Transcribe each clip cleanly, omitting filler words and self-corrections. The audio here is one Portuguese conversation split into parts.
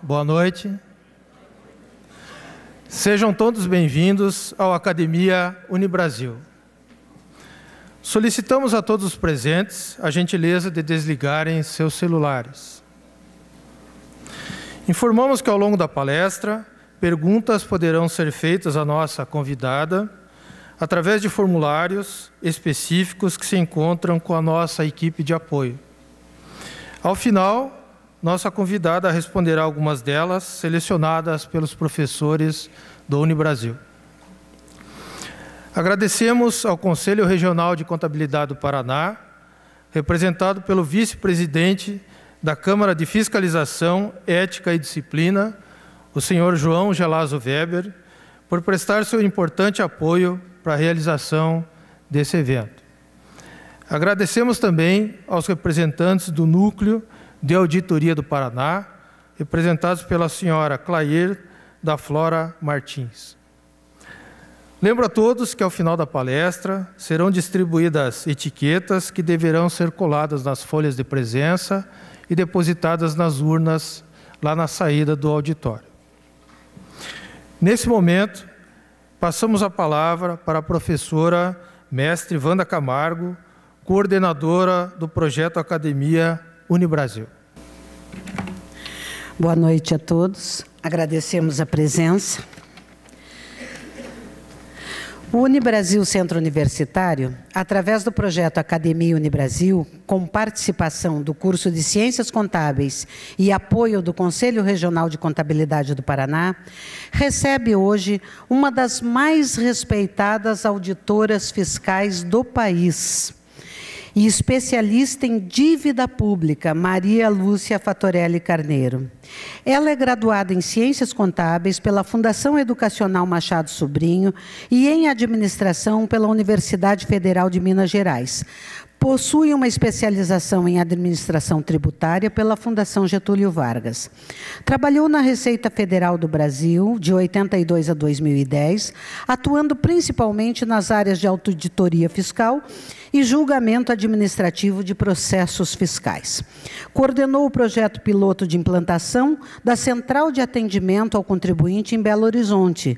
boa noite. Sejam todos bem-vindos ao Academia Unibrasil. Solicitamos a todos os presentes a gentileza de desligarem seus celulares. Informamos que ao longo da palestra, perguntas poderão ser feitas à nossa convidada através de formulários específicos que se encontram com a nossa equipe de apoio. Ao final, nossa convidada responderá algumas delas, selecionadas pelos professores do Unibrasil. Agradecemos ao Conselho Regional de Contabilidade do Paraná, representado pelo vice-presidente da Câmara de Fiscalização, Ética e Disciplina, o senhor João Gelazo Weber, por prestar seu importante apoio para a realização desse evento. Agradecemos também aos representantes do Núcleo de Auditoria do Paraná, representados pela senhora Clair da Flora Martins. Lembro a todos que ao final da palestra serão distribuídas etiquetas que deverão ser coladas nas folhas de presença e depositadas nas urnas lá na saída do auditório. Nesse momento, passamos a palavra para a professora mestre Wanda Camargo, coordenadora do projeto Academia Unibrasil. Boa noite a todos. Agradecemos a presença. O Unibrasil Centro Universitário, através do projeto Academia Unibrasil, com participação do curso de Ciências Contábeis e apoio do Conselho Regional de Contabilidade do Paraná, recebe hoje uma das mais respeitadas auditoras fiscais do país e especialista em dívida pública, Maria Lúcia Fatorelli Carneiro. Ela é graduada em Ciências Contábeis pela Fundação Educacional Machado Sobrinho e em Administração pela Universidade Federal de Minas Gerais. Possui uma especialização em Administração Tributária pela Fundação Getúlio Vargas. Trabalhou na Receita Federal do Brasil, de 82 a 2010, atuando principalmente nas áreas de auditoria fiscal e julgamento administrativo de processos fiscais. Coordenou o projeto piloto de implantação da Central de Atendimento ao Contribuinte em Belo Horizonte,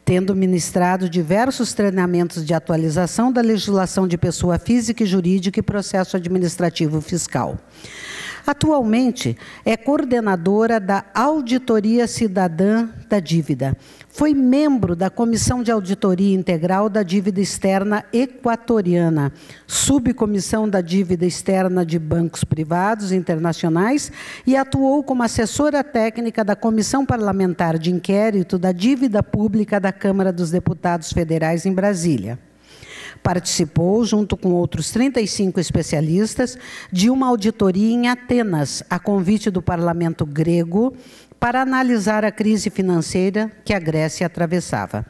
tendo ministrado diversos treinamentos de atualização da legislação de pessoa física e jurídica e processo administrativo fiscal. Atualmente, é coordenadora da Auditoria Cidadã da Dívida. Foi membro da Comissão de Auditoria Integral da Dívida Externa Equatoriana, subcomissão da Dívida Externa de Bancos Privados Internacionais e atuou como assessora técnica da Comissão Parlamentar de Inquérito da Dívida Pública da Câmara dos Deputados Federais em Brasília. Participou, junto com outros 35 especialistas, de uma auditoria em Atenas, a convite do parlamento grego, para analisar a crise financeira que a Grécia atravessava.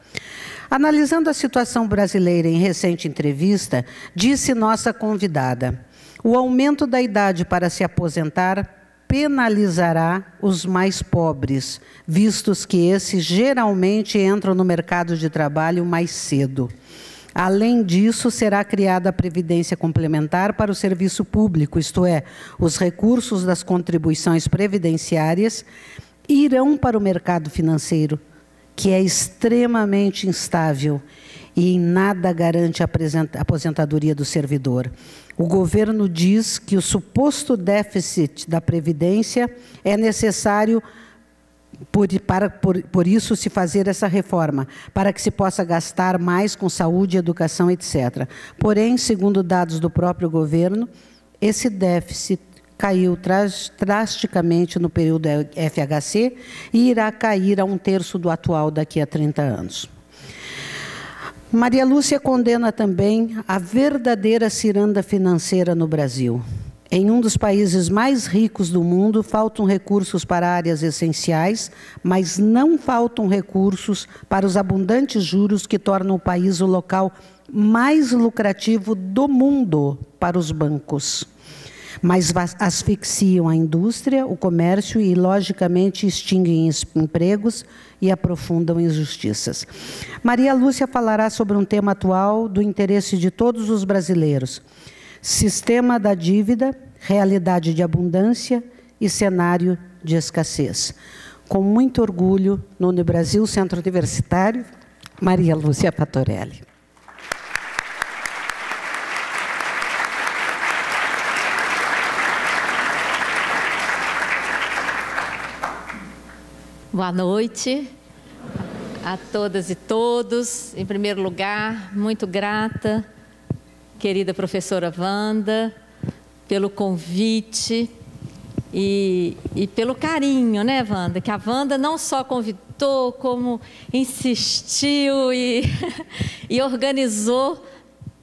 Analisando a situação brasileira em recente entrevista, disse nossa convidada: o aumento da idade para se aposentar penalizará os mais pobres, vistos que esses geralmente entram no mercado de trabalho mais cedo. Além disso, será criada a previdência complementar para o serviço público, isto é, os recursos das contribuições previdenciárias irão para o mercado financeiro, que é extremamente instável e em nada garante a aposentadoria do servidor. O governo diz que o suposto déficit da previdência é necessário por isso se fazer essa reforma, para que se possa gastar mais com saúde, educação, etc. Porém, segundo dados do próprio governo, esse déficit caiu drasticamente no período FHC e irá cair a 1/3 do atual daqui a 30 anos. Maria Lúcia condena também a verdadeira ciranda financeira no Brasil. Em um dos países mais ricos do mundo, faltam recursos para áreas essenciais, mas não faltam recursos para os abundantes juros que tornam o país o local mais lucrativo do mundo para os bancos. Mas asfixiam a indústria, o comércio e, logicamente, extinguem empregos e aprofundam injustiças. Maria Lúcia falará sobre um tema atual do interesse de todos os brasileiros: sistema da dívida, realidade de abundância e cenário de escassez. com muito orgulho, no Unibrasil Centro Universitário, Maria Lúcia Patorelli. Boa noite a todas e todos. Em primeiro lugar, muito grata, querida professora Wanda, pelo convite e pelo carinho, né, Wanda? Que a Wanda não só convidou, como insistiu e organizou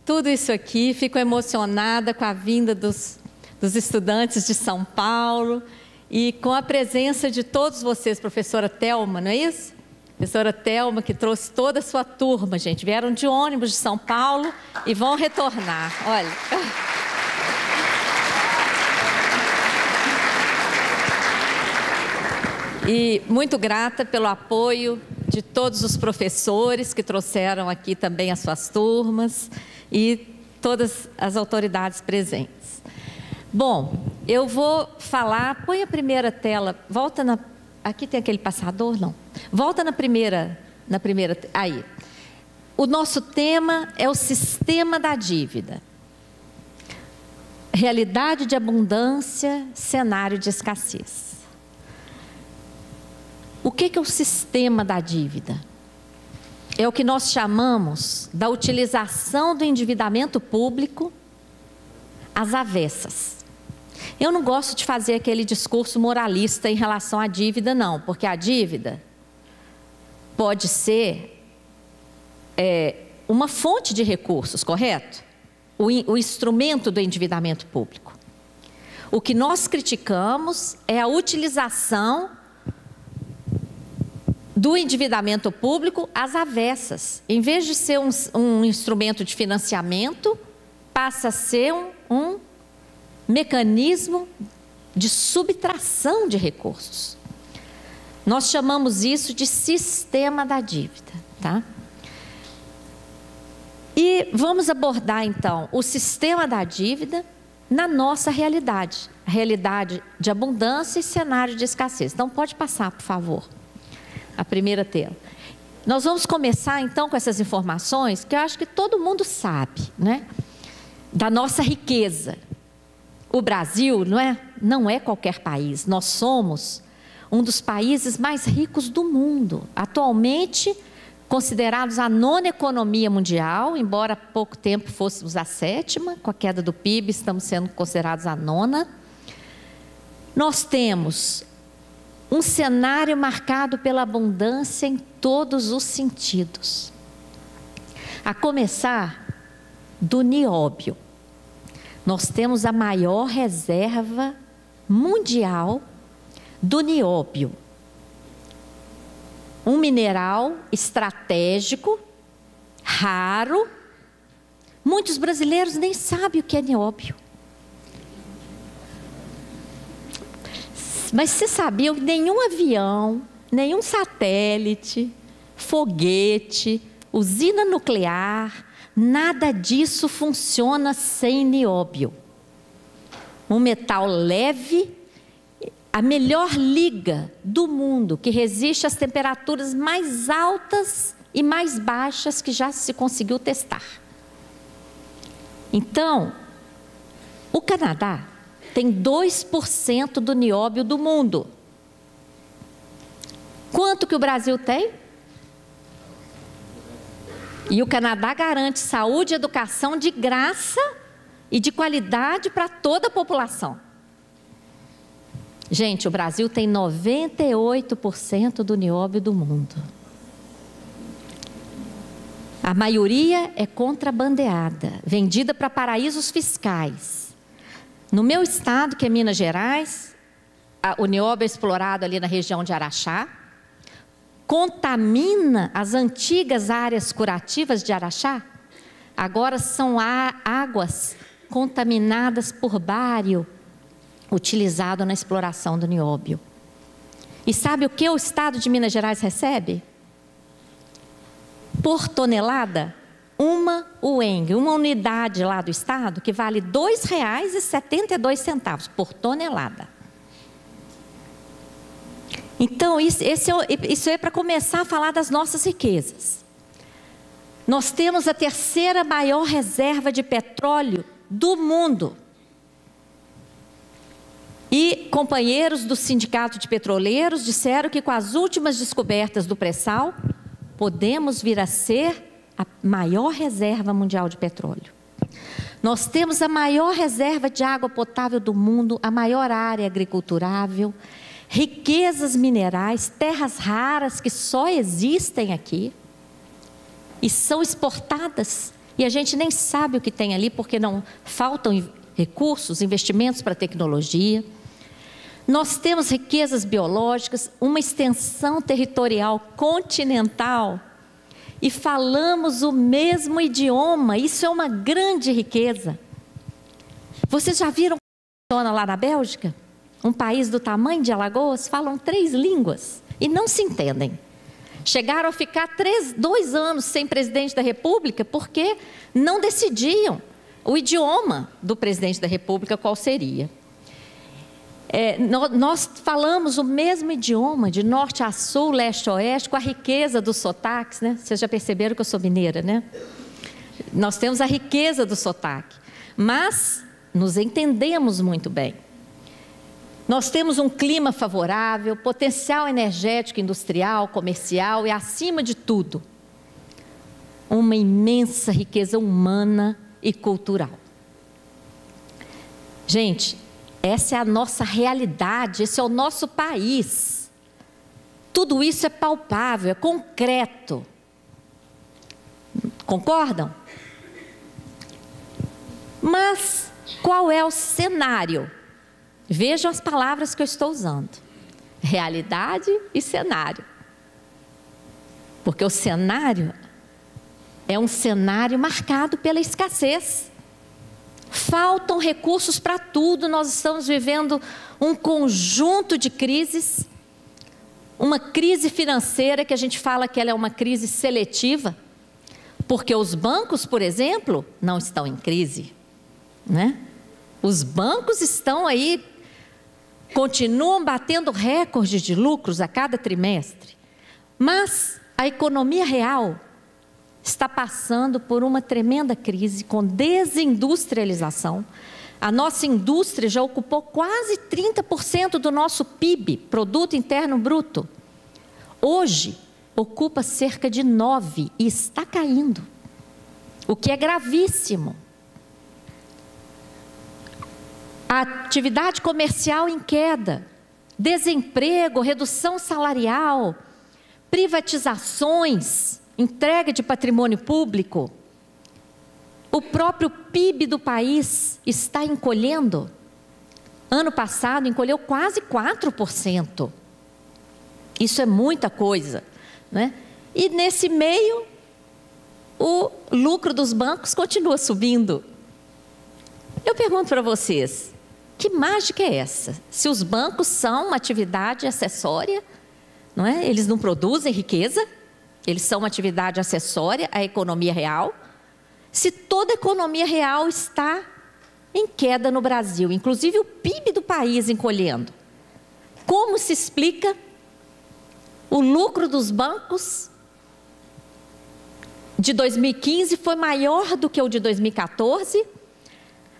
tudo isso aqui. Fico emocionada com a vinda dos estudantes de São Paulo. E com a presença de todos vocês, professora Thelma, não é isso? Professora Thelma, que trouxe toda a sua turma, gente. Vieram de ônibus de São Paulo e vão retornar. Olha. E muito grata pelo apoio de todos os professores que trouxeram aqui também as suas turmas e todas as autoridades presentes. Bom, eu vou falar, põe a primeira tela, volta na, aqui tem aquele passador, não? Volta na primeira, aí. O nosso tema é o sistema da dívida. Realidade de abundância, cenário de escassez. O que é o sistema da dívida? É o que nós chamamos da utilização do endividamento público às avessas. Eu não gosto de fazer aquele discurso moralista em relação à dívida, não, porque a dívida pode ser uma fonte de recursos, correto? O instrumento do endividamento público. O que nós criticamos é a utilização do endividamento público às avessas. Em vez de ser um instrumento de financiamento, passa a ser um mecanismo de subtração de recursos. Nós chamamos isso de sistema da dívida, tá? E vamos abordar então o sistema da dívida na nossa realidade, a realidade de abundância e cenário de escassez. Então pode passar, por favor, a primeira tela. Nós vamos começar então com essas informações que eu acho que todo mundo sabe, né? Da nossa riqueza. O Brasil não é qualquer país, nós somos um dos países mais ricos do mundo. Atualmente, considerados a 9ª economia mundial, embora há pouco tempo fôssemos a 7ª, com a queda do PIB estamos sendo considerados a 9ª. Nós temos um cenário marcado pela abundância em todos os sentidos. A começar do nióbio. Nós temos a maior reserva mundial do nióbio. Um mineral estratégico, raro. Muitos brasileiros nem sabem o que é nióbio. Mas você sabia que nenhum avião, nenhum satélite, foguete, usina nuclear, nada disso funciona sem nióbio. Um metal leve, a melhor liga do mundo, que resiste às temperaturas mais altas e mais baixas que já se conseguiu testar. Então, o Canadá tem 2% do nióbio do mundo. Quanto que o Brasil tem? E o Canadá garante saúde e educação de graça e de qualidade para toda a população. Gente, o Brasil tem 98% do nióbio do mundo. A maioria é contrabandeada, vendida para paraísos fiscais. No meu estado, que é Minas Gerais, o nióbio é explorado ali na região de Araxá, contamina as antigas áreas curativas de Araxá. Agora são águas contaminadas por bário, utilizado na exploração do nióbio. E sabe o que o estado de Minas Gerais recebe? Por tonelada, uma UENG, uma unidade lá do estado, que vale R$ 2,72 por tonelada. Então, isso é para começar a falar das nossas riquezas. Nós temos a terceira maior reserva de petróleo do mundo. E companheiros do Sindicato de Petroleiros disseram que com as últimas descobertas do pré-sal, podemos vir a ser a maior reserva mundial de petróleo. Nós temos a maior reserva de água potável do mundo, a maior área agriculturável, riquezas minerais, terras raras que só existem aqui e são exportadas. E a gente nem sabe o que tem ali porque não faltam recursos, investimentos para tecnologia. Nós temos riquezas biológicas, uma extensão territorial continental e falamos o mesmo idioma. Isso é uma grande riqueza. Vocês já viram como funciona lá na Bélgica? Um país do tamanho de Alagoas, falam 3 línguas e não se entendem. Chegaram a ficar 2 anos sem presidente da República porque não decidiam o idioma do presidente da República qual seria. Nós falamos o mesmo idioma de norte a sul, leste a oeste, com a riqueza dos sotaques, né? Vocês já perceberam que eu sou mineira, né? Nós temos a riqueza do sotaque, mas nos entendemos muito bem. Nós temos um clima favorável, potencial energético, industrial, comercial e, acima de tudo, uma imensa riqueza humana e cultural. Gente, essa é a nossa realidade, esse é o nosso país. Tudo isso é palpável, é concreto. Concordam? Mas qual é o cenário? Vejam as palavras que eu estou usando. Realidade e cenário. Porque o cenário é um cenário marcado pela escassez. Faltam recursos para tudo, nós estamos vivendo um conjunto de crises. Uma crise financeira que a gente fala que ela é uma crise seletiva. Porque os bancos, por exemplo, não estão em crise, né? Os bancos estão aí, continuam batendo recordes de lucros a cada trimestre. Mas a economia real está passando por uma tremenda crise com desindustrialização. A nossa indústria já ocupou quase 30% do nosso PIB, Produto Interno Bruto. Hoje, ocupa cerca de 9% e está caindo, o que é gravíssimo. A atividade comercial em queda, desemprego, redução salarial, privatizações, entrega de patrimônio público. O próprio PIB do país está encolhendo. Ano passado encolheu quase 4%. Isso é muita coisa, né? E nesse meio, o lucro dos bancos continua subindo. Eu pergunto para vocês, que mágica é essa? Se os bancos são uma atividade acessória, não é? Eles não produzem riqueza, eles são uma atividade acessória à economia real. Se toda a economia real está em queda no Brasil, inclusive o PIB do país encolhendo, como se explica o lucro dos bancos de 2015 foi maior do que o de 2014,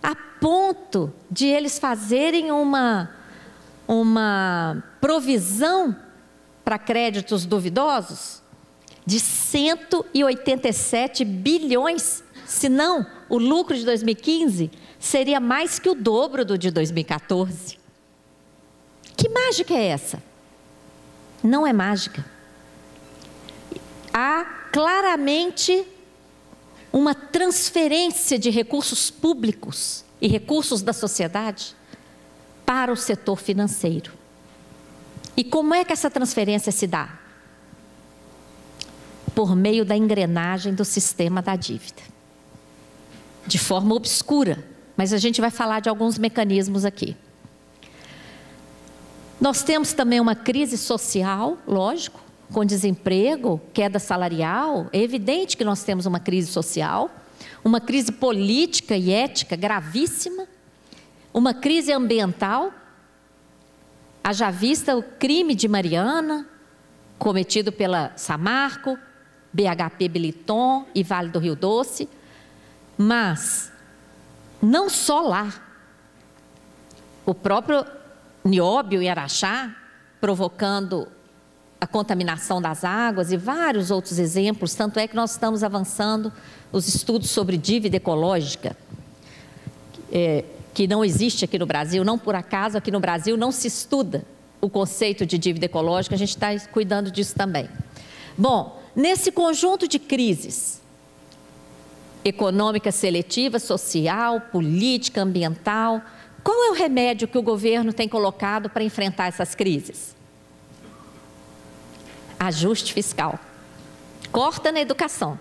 a ponto de eles fazerem uma provisão para créditos duvidosos de 187 bilhões, senão o lucro de 2015 seria mais que o dobro do de 2014. Que mágica é essa? Não é mágica. Há claramente uma transferência de recursos públicos e recursos da sociedade para o setor financeiro. E como é que essa transferência se dá? Por meio da engrenagem do sistema da dívida. De forma obscura, mas a gente vai falar de alguns mecanismos aqui. Nós temos também uma crise social, lógico, com desemprego, queda salarial. É evidente que nós temos uma crise social, uma crise política e ética gravíssima, uma crise ambiental. Haja vista o crime de Mariana, cometido pela Samarco, BHP Billiton e Vale do Rio Doce, mas não só lá. O próprio Nióbio e Araxá, provocando a contaminação das águas e vários outros exemplos, tanto é que nós estamos avançando os estudos sobre dívida ecológica, que não existe aqui no Brasil, não por acaso aqui no Brasil não se estuda o conceito de dívida ecológica, a gente está cuidando disso também. Bom, nesse conjunto de crises, econômica seletiva, social, política, ambiental, qual é o remédio que o governo tem colocado para enfrentar essas crises? Ajuste fiscal. Corta na educação.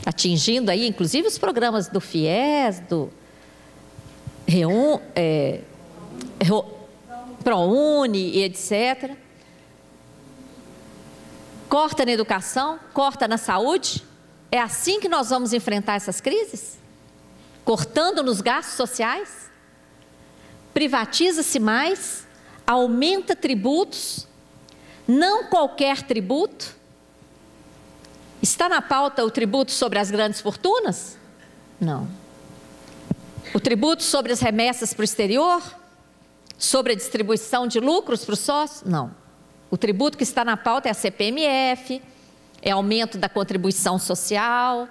Atingindo aí, inclusive, os programas do FIES, do ProUni e etc. Corta na educação, corta na saúde. É assim que nós vamos enfrentar essas crises? Cortando nos gastos sociais? Privatiza-se mais, aumenta tributos, não qualquer tributo. Está na pauta o tributo sobre as grandes fortunas? Não. O tributo sobre as remessas para o exterior? Sobre a distribuição de lucros para os sócios? Não. O tributo que está na pauta é a CPMF, é aumento da contribuição social.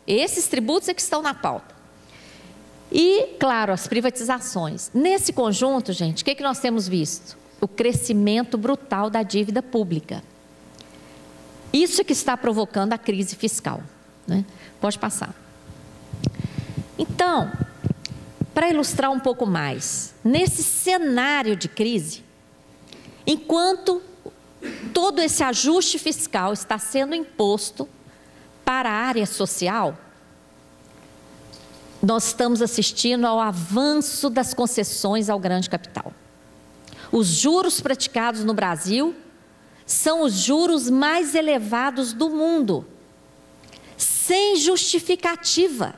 Esses tributos é que estão na pauta. E, claro, as privatizações. Nesse conjunto, gente, o que nós temos visto? O crescimento brutal da dívida pública. Isso é que está provocando a crise fiscal, né? Pode passar. Então, para ilustrar um pouco mais, nesse cenário de crise, enquanto todo esse ajuste fiscal está sendo imposto para a área social, nós estamos assistindo ao avanço das concessões ao grande capital. Os juros praticados no Brasil são os juros mais elevados do mundo, sem justificativa.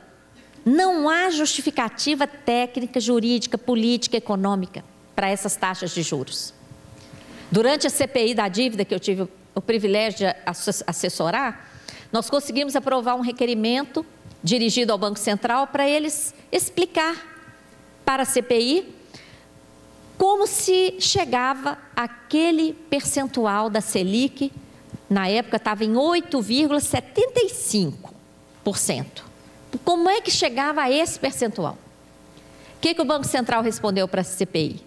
Não há justificativa técnica, jurídica, política, econômica para essas taxas de juros. Durante a CPI da dívida, que eu tive o privilégio de assessorar, nós conseguimos aprovar um requerimento dirigido ao Banco Central para eles explicar para a CPI como se chegava aquele percentual da Selic, na época estava em 8,75%. Como é que chegava a esse percentual? O que o Banco Central respondeu para a CPI?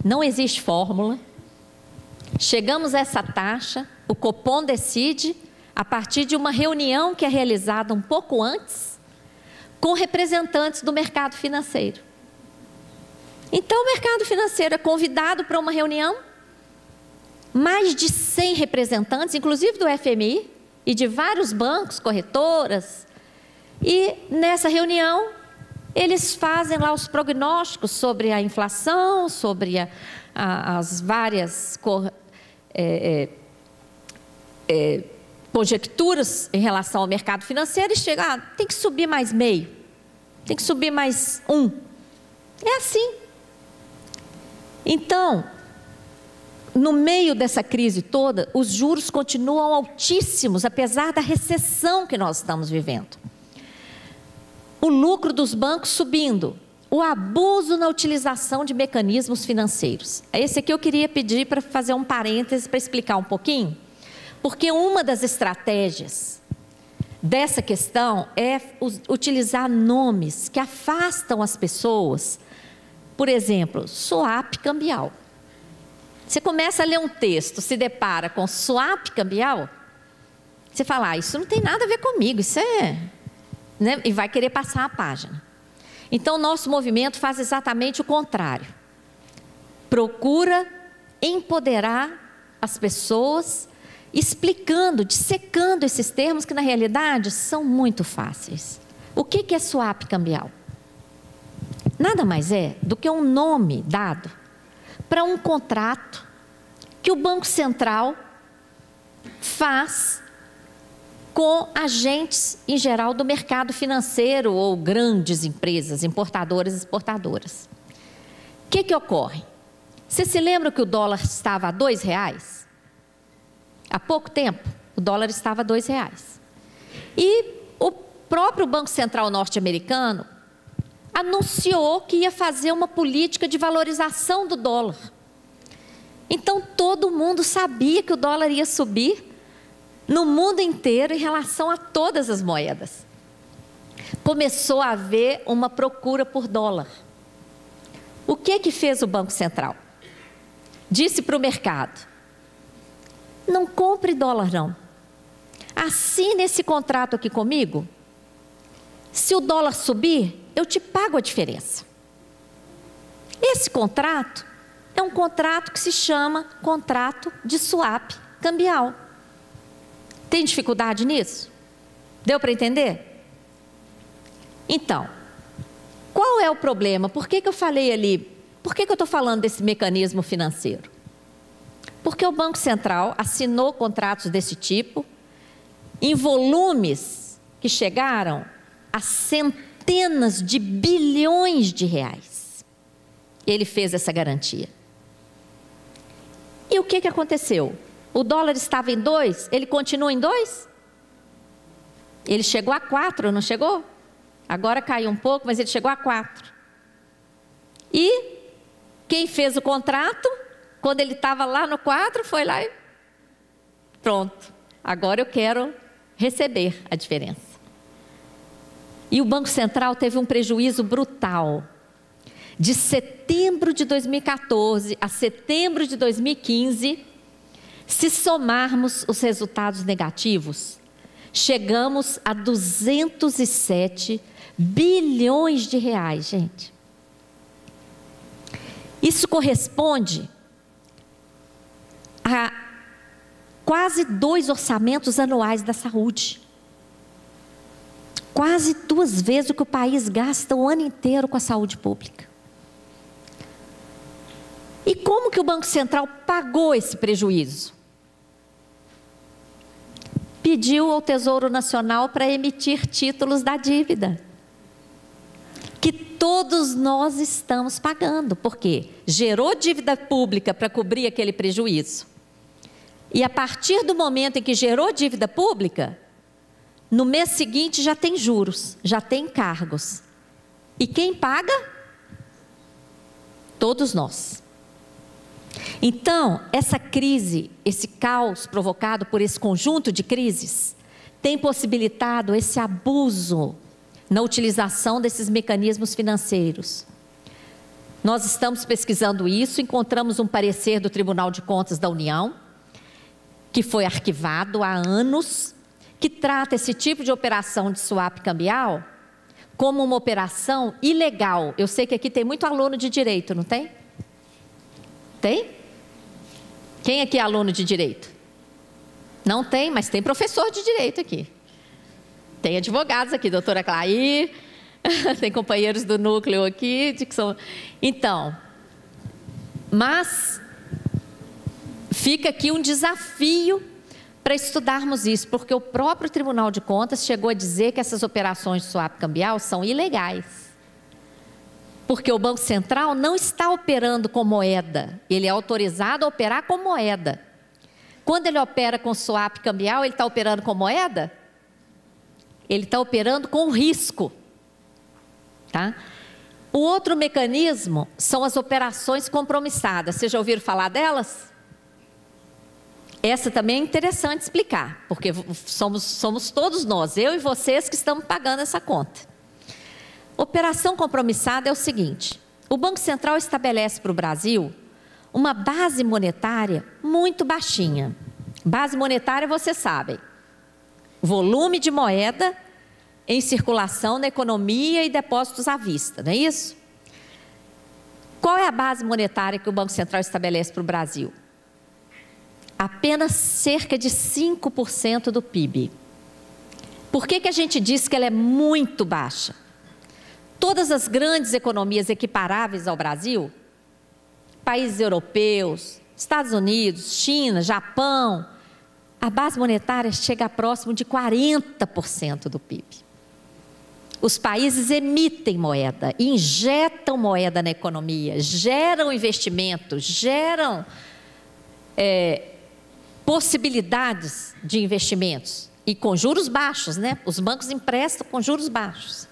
Não existe fórmula. Chegamos a essa taxa, o Copom decide a partir de uma reunião que é realizada um pouco antes com representantes do mercado financeiro. Então, o mercado financeiro é convidado para uma reunião, mais de 100 representantes, inclusive do FMI e de vários bancos, corretoras, e nessa reunião eles fazem lá os prognósticos sobre a inflação, sobre as várias conjecturas em relação ao mercado financeiro e chega, tem que subir mais meio, tem que subir mais 1. É assim. Então, no meio dessa crise toda, os juros continuam altíssimos, apesar da recessão que nós estamos vivendo. O lucro dos bancos subindo, o abuso na utilização de mecanismos financeiros. Esse aqui eu queria pedir para fazer um parêntese para explicar um pouquinho, porque uma das estratégias dessa questão é utilizar nomes que afastam as pessoas. Por exemplo, swap cambial. Você começa a ler um texto, se depara com swap cambial, você fala, isso não tem nada a ver comigo, isso é... Né? E vai querer passar a página. Então, o nosso movimento faz exatamente o contrário. Procura empoderar as pessoas, explicando, dissecando esses termos que, na realidade, são muito fáceis. O que é swap cambial? Nada mais é do que um nome dado para um contrato que o Banco Central faz com agentes, em geral, do mercado financeiro ou grandes empresas, importadoras e exportadoras. O que ocorre? Você se lembra que o dólar estava a R$2? Há pouco tempo, o dólar estava a R$2. E o próprio Banco Central norte-americano anunciou que ia fazer uma política de valorização do dólar. Então, todo mundo sabia que o dólar ia subir no mundo inteiro em relação a todas as moedas. Começou a haver uma procura por dólar. O que fez o Banco Central? Disse para o mercado: não compre dólar não. Assine esse contrato aqui comigo. Se o dólar subir, eu te pago a diferença. Esse contrato é um contrato que se chama contrato de swap cambial. Tem dificuldade nisso? Deu para entender? Então, qual é o problema? Por que eu falei ali? Por que eu estou falando desse mecanismo financeiro? Porque o Banco Central assinou contratos desse tipo em volumes que chegaram a centenas de bilhões de reais. Ele fez essa garantia. E o que aconteceu? O dólar estava em 2, ele continua em 2? Ele chegou a 4, não chegou? Agora caiu um pouco, mas ele chegou a 4. E quem fez o contrato, quando ele estava lá no 4, foi lá e pronto. Agora eu quero receber a diferença. E o Banco Central teve um prejuízo brutal. De setembro de 2014 a setembro de 2015, se somarmos os resultados negativos, chegamos a 207 bilhões de reais, gente. Isso corresponde a quase 2 orçamentos anuais da saúde. Quase 2 vezes o que o país gasta o ano inteiro com a saúde pública. E como que o Banco Central pagou esse prejuízo? Pediu ao Tesouro Nacional para emitir títulos da dívida, que todos nós estamos pagando, porque gerou dívida pública para cobrir aquele prejuízo. E a partir do momento em que gerou dívida pública, no mês seguinte já tem juros, já tem encargos. E quem paga? Todos nós. Então, essa crise, esse caos provocado por esse conjunto de crises, tem possibilitado esse abuso na utilização desses mecanismos financeiros. Nós estamos pesquisando isso, encontramos um parecer do Tribunal de Contas da União, que foi arquivado há anos, que trata esse tipo de operação de swap cambial como uma operação ilegal. Eu sei que aqui tem muito aluno de direito, não tem? Tem? Quem aqui é aluno de direito? Não tem, mas tem professor de direito aqui. Tem advogados aqui, doutora Clair, tem companheiros do núcleo aqui, que são... Então, mas fica aqui um desafio para estudarmos isso, porque o próprio Tribunal de Contas chegou a dizer que essas operações de swap cambial são ilegais. Porque o Banco Central não está operando com moeda, ele é autorizado a operar com moeda. Quando ele opera com swap cambial, ele está operando com moeda? Ele está operando com risco. Tá? O outro mecanismo são as operações compromissadas. Vocês já ouviram falar delas? Essa também é interessante explicar, porque somos todos nós, eu e vocês, que estamos pagando essa conta. Operação compromissada é o seguinte: o Banco Central estabelece para o Brasil uma base monetária muito baixinha. Base monetária, vocês sabem, volume de moeda em circulação na economia e depósitos à vista, não é isso? Qual é a base monetária que o Banco Central estabelece para o Brasil? Apenas cerca de 5% do PIB. Por que a gente diz que ela é muito baixa? Todas as grandes economias equiparáveis ao Brasil, países europeus, Estados Unidos, China, Japão, a base monetária chega a próximo de 40% do PIB. Os países emitem moeda, injetam moeda na economia, geram investimentos, geram possibilidades de investimentos. E com juros baixos, né? Os bancos emprestam com juros baixos.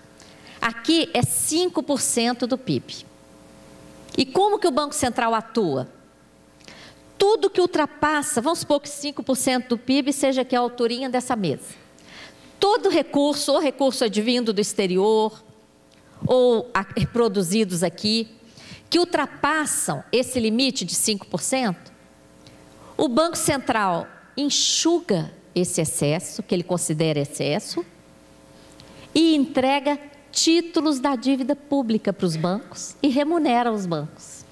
Aqui é 5% do PIB. E como que o Banco Central atua? Tudo que ultrapassa, vamos supor que 5% do PIB seja aqui a alturinha dessa mesa. Todo recurso, ou recurso advindo do exterior, ou produzidos aqui, que ultrapassam esse limite de 5%, o Banco Central enxuga esse excesso, que ele considera excesso, e entrega títulos da dívida pública para os bancos e remunera os bancos.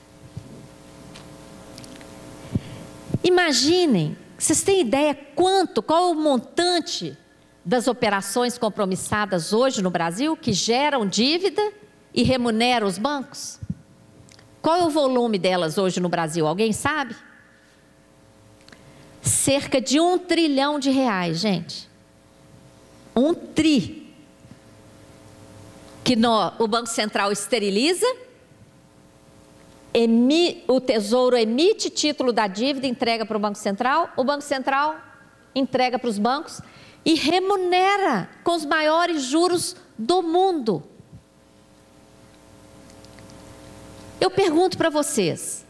Imaginem, vocês têm ideia qual é o montante das operações compromissadas hoje no Brasil que geram dívida e remuneram os bancos? Qual é o volume delas hoje no Brasil? Alguém sabe? Cerca de R$1 trilhão, gente. 1 tri. Que o Banco Central esteriliza, o Tesouro emite título da dívida, entrega para o Banco Central entrega para os bancos e remunera com os maiores juros do mundo. Eu pergunto para vocês,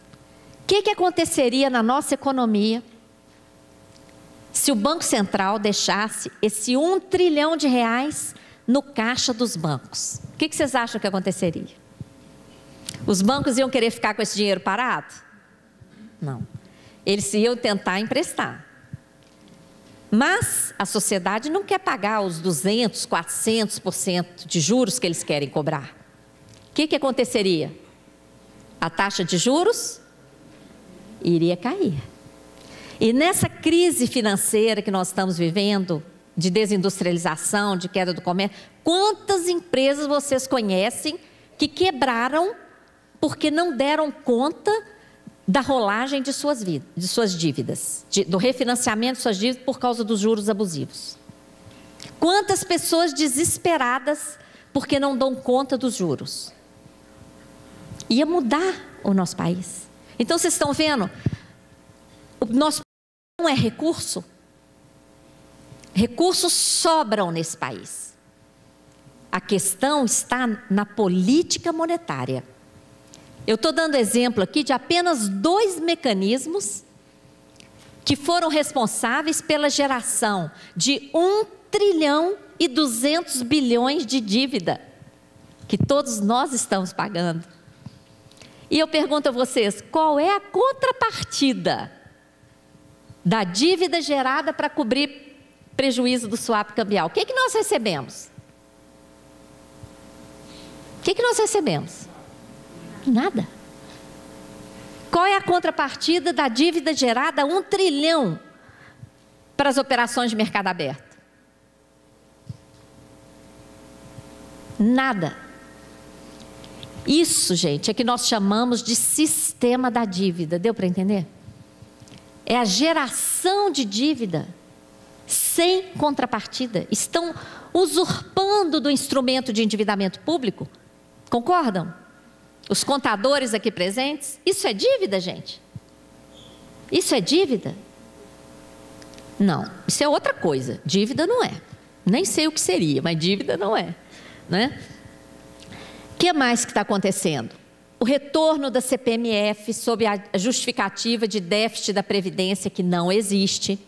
o que aconteceria na nossa economia se o Banco Central deixasse esse R$1 trilhão no caixa dos bancos? O que vocês acham que aconteceria? Os bancos iam querer ficar com esse dinheiro parado? Não. Eles iam tentar emprestar. Mas a sociedade não quer pagar os 200%, 400% de juros que eles querem cobrar. O que aconteceria? A taxa de juros iria cair. E nessa crise financeira que nós estamos vivendo, de desindustrialização, de queda do comércio, quantas empresas vocês conhecem que quebraram porque não deram conta da rolagem de suas dívidas, do refinanciamento de suas dívidas por causa dos juros abusivos? Quantas pessoas desesperadas porque não dão conta dos juros? Ia mudar o nosso país. Então vocês estão vendo, o nosso não é recurso. Recursos sobram nesse país. A questão está na política monetária. Eu estou dando exemplo aqui de apenas 2 mecanismos que foram responsáveis pela geração de 1 trilhão e 200 bilhões de dívida que todos nós estamos pagando. E eu pergunto a vocês, qual é a contrapartida da dívida gerada para cobrir prejuízo do swap cambial? O que nós recebemos? O que nós recebemos? Nada. Qual é a contrapartida da dívida gerada 1 trilhão para as operações de mercado aberto? Nada. Isso, gente, é que nós chamamos de sistema da dívida. Deu para entender? É a geração de dívida sem contrapartida. Estão usurpando do instrumento de endividamento público. Concordam? Os contadores aqui presentes, isso é dívida, gente? Isso é dívida? Não, isso é outra coisa. Dívida não é. Nem sei o que seria, mas dívida não é, né? O que mais que está acontecendo? O retorno da CPMF sob a justificativa de déficit da Previdência que não existe.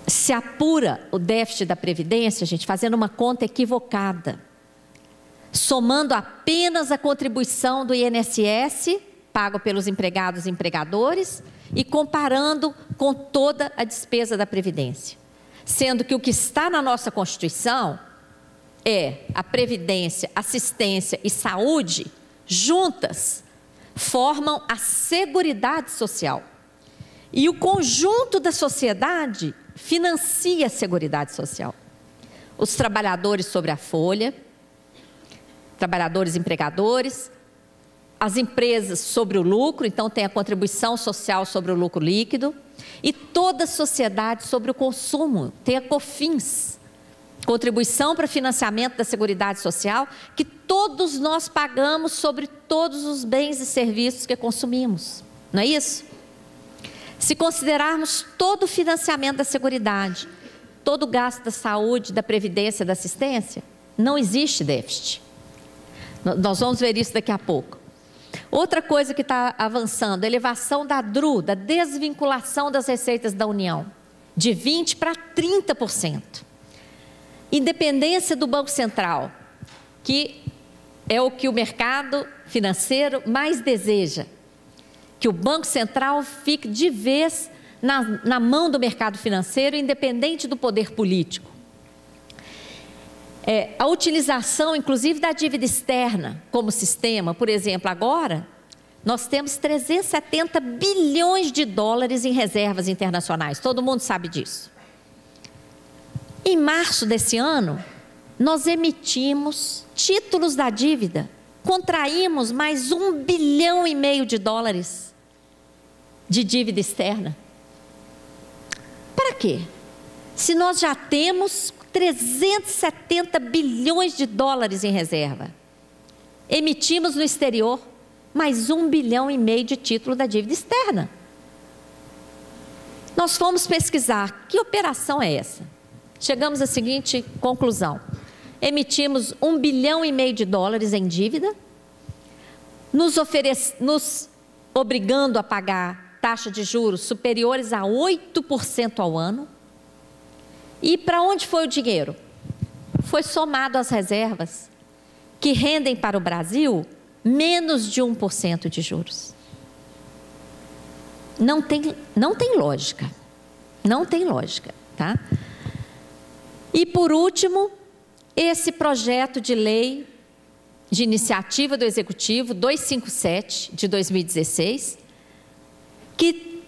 Se apura o déficit da Previdência, gente, fazendo uma conta equivocada, somando apenas a contribuição do INSS, pago pelos empregados e empregadores, e comparando com toda a despesa da Previdência. Sendo que o que está na nossa Constituição é a Previdência, assistência e saúde, juntas, formam a Seguridade Social. E o conjunto da sociedade financia a Seguridade Social. Os trabalhadores sobre a folha, trabalhadores empregadores, as empresas sobre o lucro, então tem a contribuição social sobre o lucro líquido, e toda a sociedade sobre o consumo, tem a COFINS, Contribuição para financiamento da Seguridade Social, que todos nós pagamos sobre todos os bens e serviços que consumimos, não é isso? Se considerarmos todo o financiamento da Seguridade, todo o gasto da saúde, da previdência, da assistência, não existe déficit. Nós vamos ver isso daqui a pouco. Outra coisa que está avançando, a elevação da DRU, da desvinculação das receitas da União, de 20% para 30%. Independência do Banco Central, que é o que o mercado financeiro mais deseja. Que o Banco Central fique de vez na mão do mercado financeiro, independente do poder político. A utilização, inclusive, da dívida externa como sistema. Por exemplo, agora, nós temos 370 bilhões de dólares em reservas internacionais. Todo mundo sabe disso. Em março desse ano, nós emitimos títulos da dívida, contraímos mais 1,5 bilhão de dólares de dívida externa. Para quê? Se nós já temos 370 bilhões de dólares em reserva, emitimos no exterior mais 1,5 bilhão de título da dívida externa. Nós fomos pesquisar, que operação é essa? Chegamos à seguinte conclusão: emitimos 1,5 bilhão de dólares em dívida, nos obrigando a pagar taxa de juros superiores a 8% ao ano. E para onde foi o dinheiro? Foi somado às reservas, que rendem para o Brasil menos de 1% de juros. Não tem lógica. Não tem lógica, tá? E por último, esse projeto de lei de iniciativa do Executivo 257 de 2016, que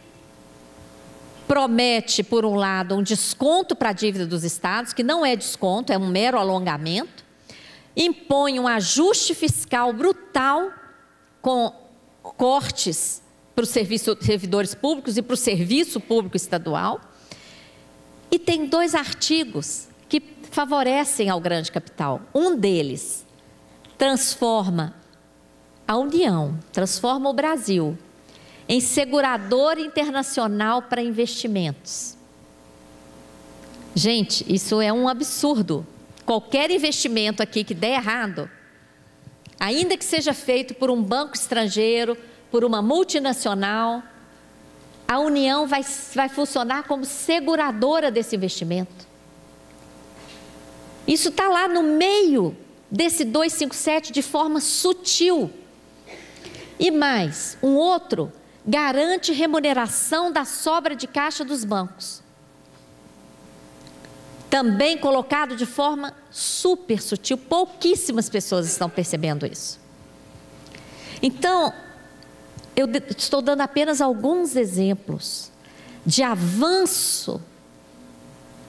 promete, por um lado, um desconto para a dívida dos estados, que não é desconto, é um mero alongamento, impõe um ajuste fiscal brutal com cortes para os servidores públicos e para o serviço público estadual, e tem 2 artigos que favorecem ao grande capital. Um deles transforma a União, transforma o Brasil em seguradora internacional para investimentos. Gente, isso é um absurdo. Qualquer investimento aqui que der errado, ainda que seja feito por um banco estrangeiro, por uma multinacional, a União vai funcionar como seguradora desse investimento. Isso está lá no meio desse 257 de forma sutil. E mais, um outro garante remuneração da sobra de caixa dos bancos. Também colocado de forma super sutil, pouquíssimas pessoas estão percebendo isso. Então, eu estou dando apenas alguns exemplos de avanço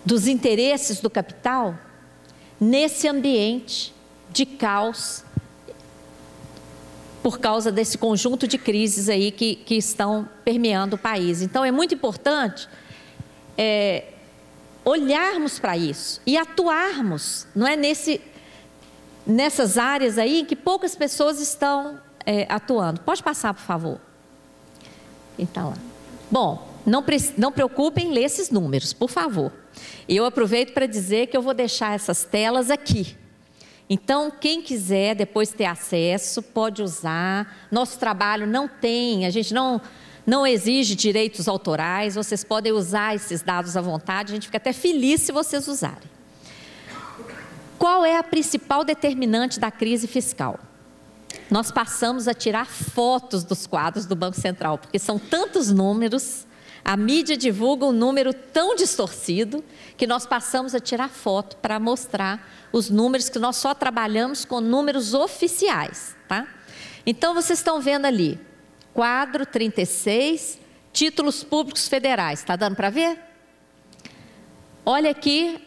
dos interesses do capital nesse ambiente de caos, por causa desse conjunto de crises aí que estão permeando o país. Então, é muito importante olharmos para isso e atuarmos, não é, nessas áreas aí em que poucas pessoas estão atuando. Pode passar, por favor. Então, bom, não preocupem em ler esses números, por favor. Eu aproveito para dizer que eu vou deixar essas telas aqui. Então, quem quiser depois ter acesso, pode usar. Nosso trabalho a gente não exige direitos autorais, vocês podem usar esses dados à vontade, a gente fica até feliz se vocês usarem. Qual é a principal determinante da crise fiscal? Nós passamos a tirar fotos dos quadros do Banco Central, porque são tantos números, a mídia divulga um número tão distorcido, que nós passamos a tirar foto para mostrar os números, que nós só trabalhamos com números oficiais, tá? Então, vocês estão vendo ali, quadro 36, títulos públicos federais, está dando para ver? Olha aqui,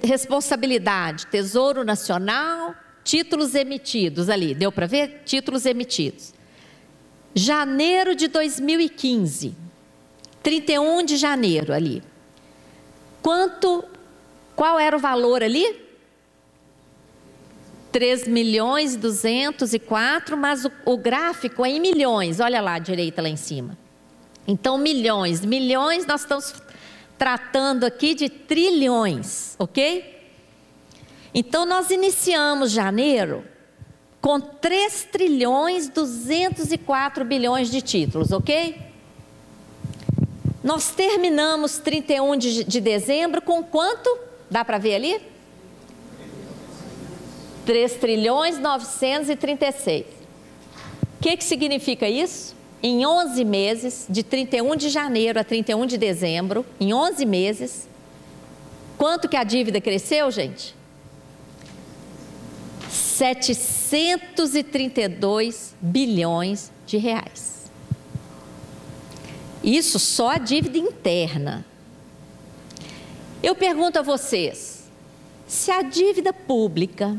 responsabilidade, Tesouro Nacional, títulos emitidos ali, deu para ver? Títulos emitidos. Janeiro de 2015, 31 de janeiro ali. Quanto Qual era o valor ali? 3.204.000.000, mas o gráfico é em milhões. Olha lá à direita, lá em cima. Então, milhões. Milhões, nós estamos tratando aqui de trilhões, ok? Então, nós iniciamos janeiro com 3.204.000.000.000 de títulos, ok? Nós terminamos 31 de dezembro com quanto? Dá para ver ali? 3.936.000.000. O que significa isso? Em 11 meses, de 31 de janeiro a 31 de dezembro, em 11 meses, quanto que a dívida cresceu, gente? 732 bilhões de reais. Isso só a dívida interna. Eu pergunto a vocês, se a dívida pública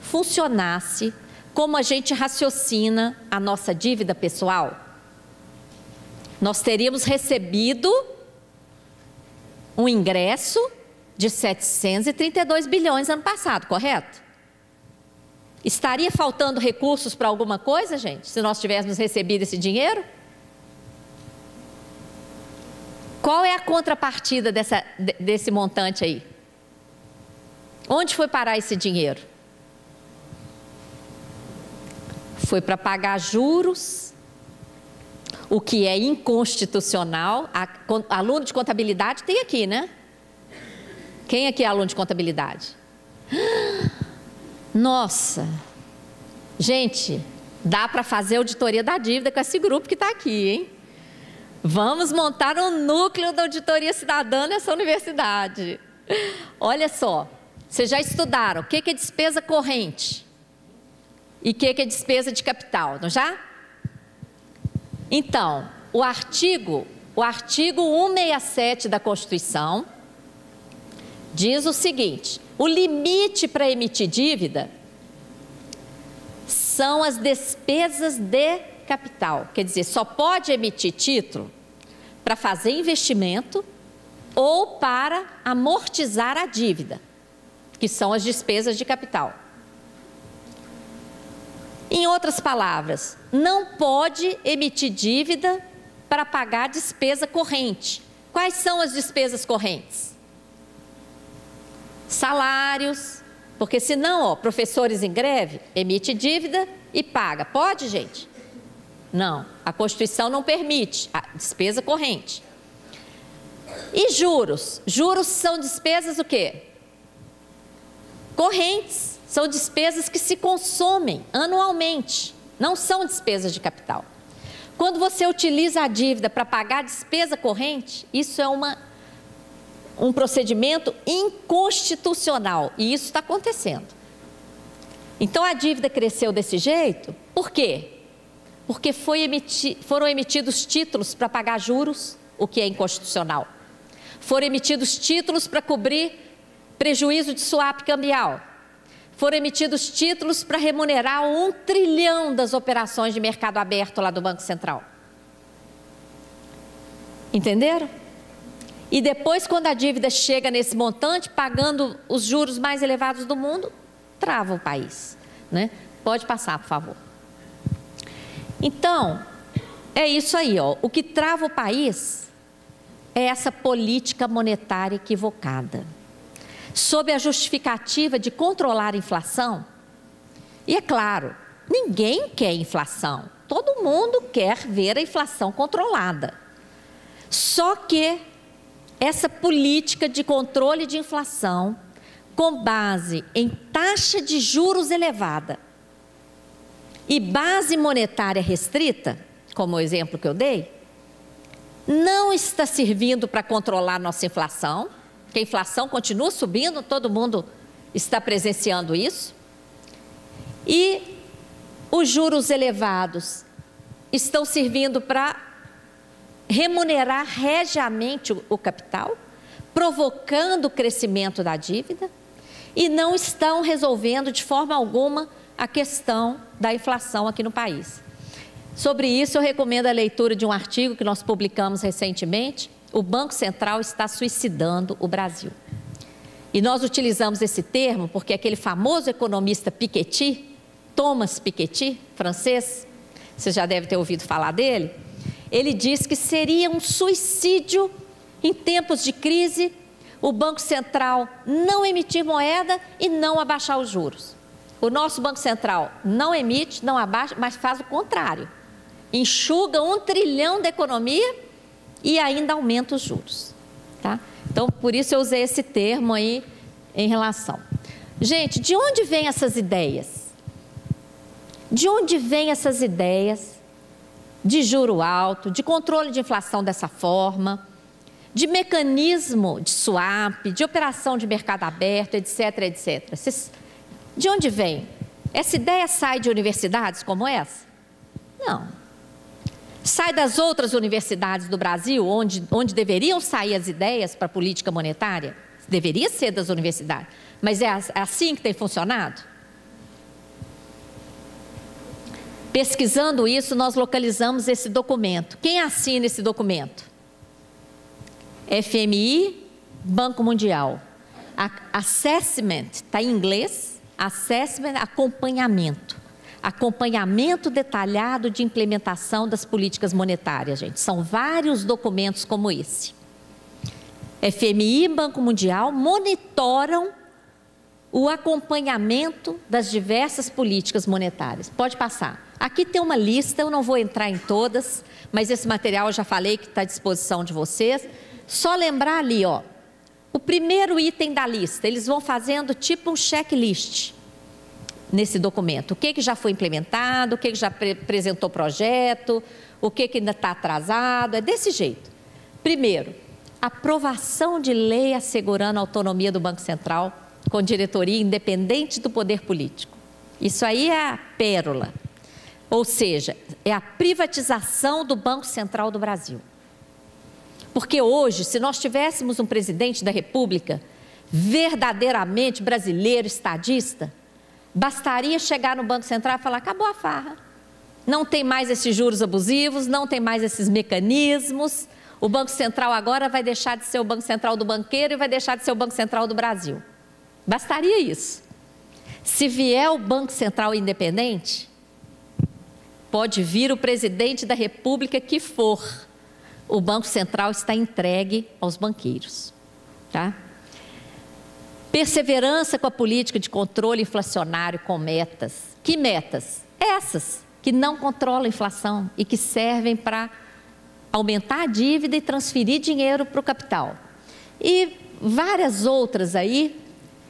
funcionasse como a gente raciocina a nossa dívida pessoal, nós teríamos recebido um ingresso de 732 bilhões ano passado, correto? Estaria faltando recursos para alguma coisa, gente, se nós tivéssemos recebido esse dinheiro? Qual é a contrapartida desse montante aí? Onde foi parar esse dinheiro? Foi para pagar juros, o que é inconstitucional. Aluno de contabilidade tem aqui, né? Quem aqui é aluno de contabilidade? Nossa! Gente, dá para fazer auditoria da dívida com esse grupo que está aqui, hein? Vamos montar um núcleo da auditoria cidadã nessa universidade. Olha só, vocês já estudaram o que é despesa corrente e o que é despesa de capital, não já? Então, o artigo 167 da Constituição diz o seguinte: o limite para emitir dívida são as despesas de capital. Quer dizer, só pode emitir título para fazer investimento ou para amortizar a dívida, que são as despesas de capital. Em outras palavras, não pode emitir dívida para pagar despesa corrente. Quais são as despesas correntes? Salários, porque senão, professores em greve, emite dívida e paga. Pode, gente? Não, a Constituição não permite a despesa corrente. E juros? Juros são despesas o quê? Correntes. São despesas que se consomem anualmente, não são despesas de capital. Quando você utiliza a dívida para pagar a despesa corrente, isso é um procedimento inconstitucional, e isso está acontecendo. Então a dívida cresceu desse jeito, por quê? Porque foram emitidos títulos para pagar juros, o que é inconstitucional. Foram emitidos títulos para cobrir prejuízo de swap cambial. Foram emitidos títulos para remunerar 1 trilhão das operações de mercado aberto lá do Banco Central. Entenderam? E depois, quando a dívida chega nesse montante, pagando os juros mais elevados do mundo, trava o país, né? Pode passar, por favor. Então, é isso aí, ó. O que trava o país é essa política monetária equivocada. Sob a justificativa de controlar a inflação, e é claro, ninguém quer inflação, todo mundo quer ver a inflação controlada. Só que essa política de controle de inflação, com base em taxa de juros elevada e base monetária restrita, como o exemplo que eu dei, não está servindo para controlar nossa inflação, que a inflação continua subindo, todo mundo está presenciando isso. E os juros elevados estão servindo para remunerar regiamente o capital, provocando o crescimento da dívida, e não estão resolvendo de forma alguma a questão da inflação aqui no país. Sobre isso, eu recomendo a leitura de um artigo que nós publicamos recentemente. O Banco Central está suicidando o Brasil. E nós utilizamos esse termo porque aquele famoso economista Piketty, Thomas Piketty, francês, você já deve ter ouvido falar dele, ele diz que seria um suicídio em tempos de crise o Banco Central não emitir moeda e não abaixar os juros. O nosso Banco Central não emite, não abaixa, mas faz o contrário. Enxuga 1 trilhão da economia e ainda aumenta os juros. Tá? Então, por isso eu usei esse termo aí em relação. Gente, de onde vêm essas ideias? De onde vêm essas ideias de juro alto, de controle de inflação dessa forma, de mecanismo de swap, de operação de mercado aberto, etc, etc. De onde vem? Essa ideia sai de universidades como essa? Não. Sai das outras universidades do Brasil, onde deveriam sair as ideias para a política monetária? Deveria ser das universidades. Mas é assim que tem funcionado? Pesquisando isso, nós localizamos esse documento. Quem assina esse documento? FMI, Banco Mundial. Assessment, está em inglês, assessment, acompanhamento. Acompanhamento detalhado de implementação das políticas monetárias, gente. São vários documentos como esse. FMI e Banco Mundial monitoram o acompanhamento das diversas políticas monetárias. Pode passar. Aqui tem uma lista, eu não vou entrar em todas, mas esse material eu já falei que está à disposição de vocês. Só lembrar ali, ó, o primeiro item da lista, eles vão fazendo tipo um checklist nesse documento. O que já foi implementado, o que já apresentou projeto, o que ainda está atrasado, é desse jeito. Primeiro, aprovação de lei assegurando a autonomia do Banco Central com diretoria independente do poder político. Isso aí é a pérola. Ou seja, é a privatização do Banco Central do Brasil. Porque hoje, se nós tivéssemos um presidente da República verdadeiramente brasileiro, estadista, bastaria chegar no Banco Central e falar, acabou a farra. Não tem mais esses juros abusivos, não tem mais esses mecanismos. O Banco Central agora vai deixar de ser o Banco Central do banqueiro e vai deixar de ser o Banco Central do Brasil. Bastaria isso. Se vier o Banco Central independente, pode vir o presidente da República que for. O Banco Central está entregue aos banqueiros. Tá? Perseverança com a política de controle inflacionário com metas. Que metas? Essas que não controlam a inflação e que servem para aumentar a dívida e transferir dinheiro para o capital. E várias outras aí,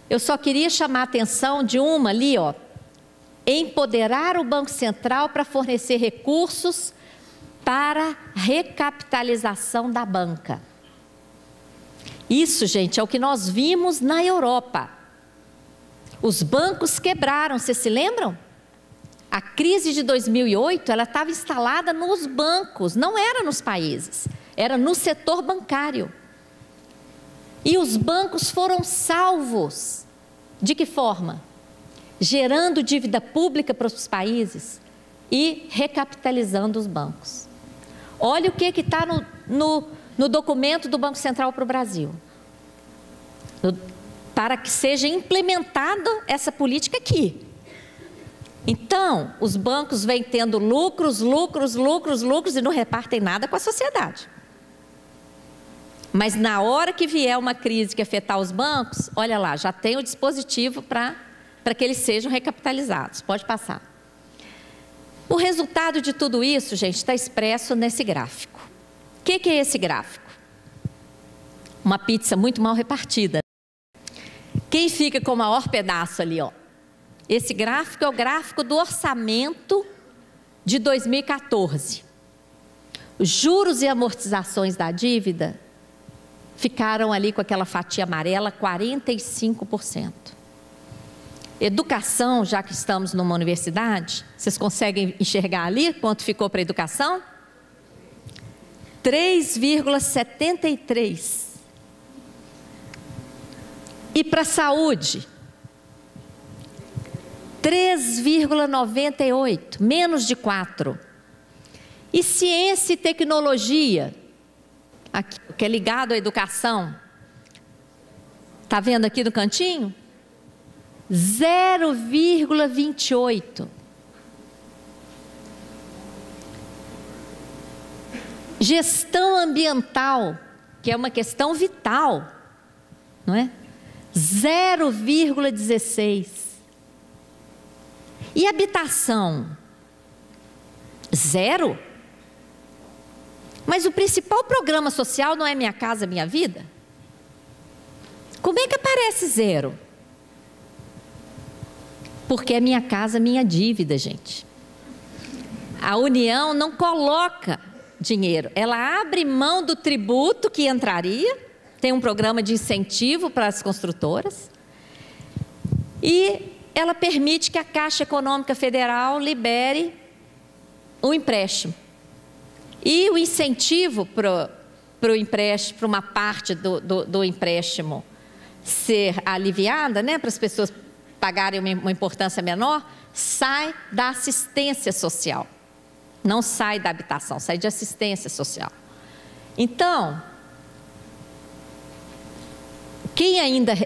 eu só queria chamar a atenção de uma ali, ó. Empoderar o Banco Central para fornecer recursos para recapitalização da banca. Isso, gente, é o que nós vimos na Europa. Os bancos quebraram, vocês se lembram? A crise de 2008, ela estava instalada nos bancos, não era nos países, era no setor bancário. E os bancos foram salvos. De que forma? Gerando dívida pública para os países e recapitalizando os bancos. Olha o que está no documento do Banco Central para o Brasil. Para que seja implementada essa política aqui. Então, os bancos vêm tendo lucros e não repartem nada com a sociedade. Mas na hora que vier uma crise que afetar os bancos, olha lá, já tem o dispositivo para que eles sejam recapitalizados. Pode passar. O resultado de tudo isso, gente, está expresso nesse gráfico. O que é esse gráfico? Uma pizza muito mal repartida. Quem fica com o maior pedaço ali, ó? Esse gráfico é o gráfico do orçamento de 2014. Os juros e amortizações da dívida ficaram ali com aquela fatia amarela, 45%. Educação, já que estamos numa universidade, vocês conseguem enxergar ali quanto ficou para a educação? 3,73%. E para a saúde? 3,98%, menos de 4%. E ciência e tecnologia, aqui, que é ligado à educação, Está vendo aqui no cantinho? 0,28. Gestão ambiental, que é uma questão vital, não é? 0,16. E habitação? 0. Mas o principal programa social não é Minha Casa Minha Vida? Como é que aparece 0? Porque é Minha Casa Minha Dívida, gente. A União não coloca dinheiro, ela abre mão do tributo que entraria, tem um programa de incentivo para as construtoras, e ela permite que a Caixa Econômica Federal libere o empréstimo. E o incentivo para o empréstimo, para uma parte do empréstimo ser aliviada, né, para as pessoas pagarem uma importância menor, sai da assistência social. Não sai da habitação, sai de assistência social. Então,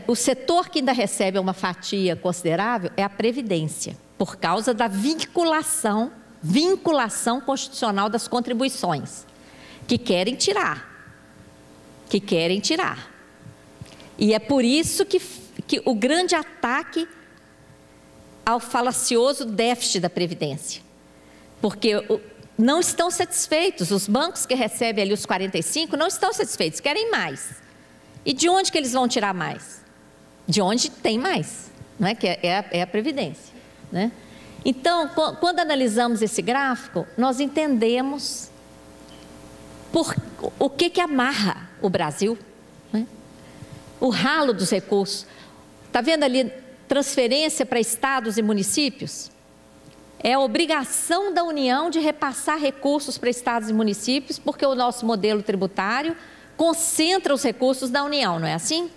o setor que ainda recebe uma fatia considerável é a Previdência, por causa da vinculação constitucional das contribuições, que querem tirar. E é por isso que o grande ataque ao falacioso déficit da Previdência. Porque não estão satisfeitos, os bancos que recebem ali os 45 não estão satisfeitos, querem mais. E de onde que eles vão tirar mais? De onde tem mais, não é? Que é a Previdência, né? Então, quando analisamos esse gráfico, nós entendemos o que amarra o Brasil, né? O ralo dos recursos. Está vendo ali transferência para estados e municípios? É a obrigação da União de repassar recursos para estados e municípios, porque o nosso modelo tributário concentra os recursos da União, não é assim?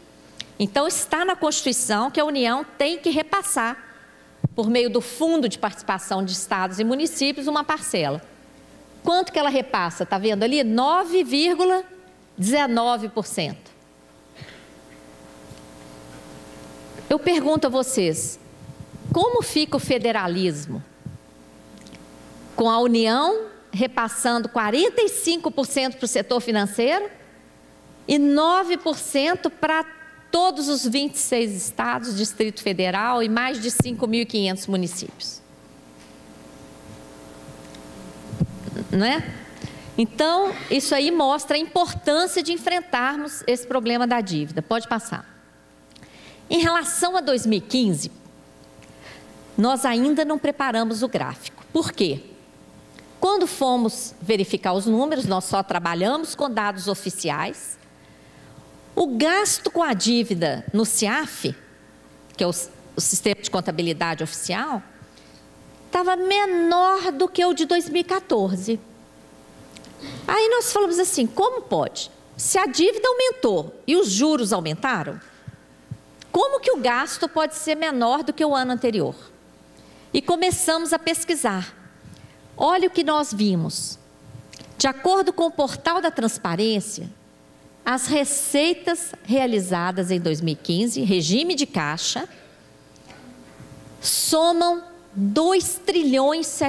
Então, está na Constituição que a União tem que repassar, por meio do Fundo de Participação de Estados e Municípios, uma parcela. Quanto que ela repassa? Está vendo ali? 9,19%. Eu pergunto a vocês, como fica o federalismo? Com a União repassando 45% para o setor financeiro e 9% para todos os 26 estados, Distrito Federal e mais de 5.500 municípios. Não é? Então, isso aí mostra a importância de enfrentarmos esse problema da dívida. Pode passar. Em relação a 2015, nós ainda não preparamos o gráfico. Por quê? Quando fomos verificar os números, nós só trabalhamos com dados oficiais. O gasto com a dívida no CIAF, que é o Sistema de Contabilidade Oficial, estava menor do que o de 2014. Aí nós falamos assim, como pode? Se a dívida aumentou e os juros aumentaram, como que o gasto pode ser menor do que o ano anterior? E começamos a pesquisar. Olha o que nós vimos. De acordo com o Portal da Transparência, as receitas realizadas em 2015, regime de caixa, somam 2.748 trilhões.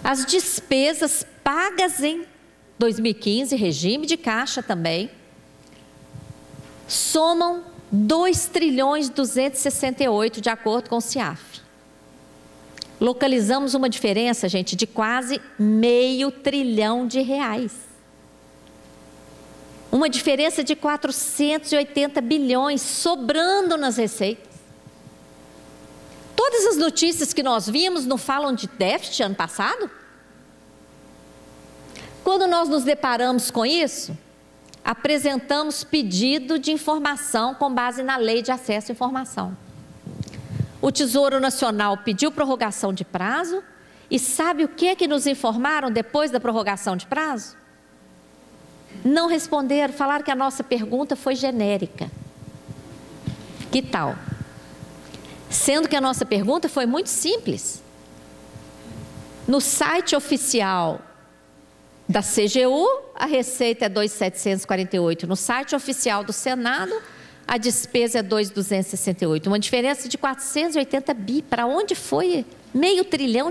As despesas pagas em 2015, regime de caixa também, somam 2.268 trilhões, de acordo com o CIAF. Localizamos uma diferença, gente, de quase R$0,5 trilhão. Uma diferença de 480 bilhões sobrando nas receitas. Todas as notícias que nós vimos não falam de déficit ano passado? Quando nós nos deparamos com isso, apresentamos pedido de informação com base na Lei de Acesso à Informação. O Tesouro Nacional pediu prorrogação de prazo e sabe o que nos informaram depois da prorrogação de prazo? Não responderam, falaram que a nossa pergunta foi genérica. Que tal? Sendo que a nossa pergunta foi muito simples. No site oficial da CGU, a receita é 2.748 no site oficial do Senado, a despesa é 2.268, uma diferença de 480 bi. Para onde foi? R$500 bilhão.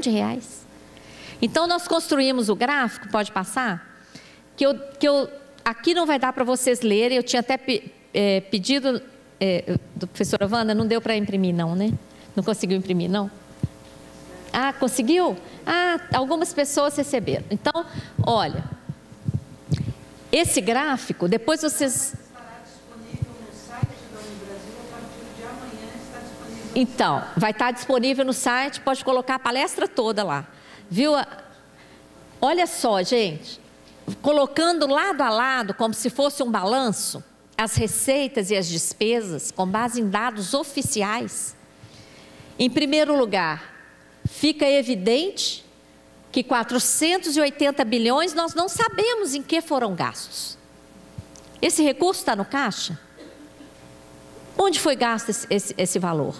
Então, nós construímos o gráfico, pode passar? Aqui não vai dar para vocês lerem, eu tinha até pedido, professora Wanda, não deu para imprimir não, né? Não conseguiu imprimir, não? Ah, conseguiu? Ah, algumas pessoas receberam. Então, olha, esse gráfico, depois vocês... Então, vai estar disponível no site, pode colocar a palestra toda lá. Viu? Olha só, gente, colocando lado a lado, como se fosse um balanço, as receitas e as despesas, com base em dados oficiais. Em primeiro lugar, fica evidente que 480 bilhões nós não sabemos em que foram gastos. Esse recurso está no caixa? Onde foi gasto esse valor?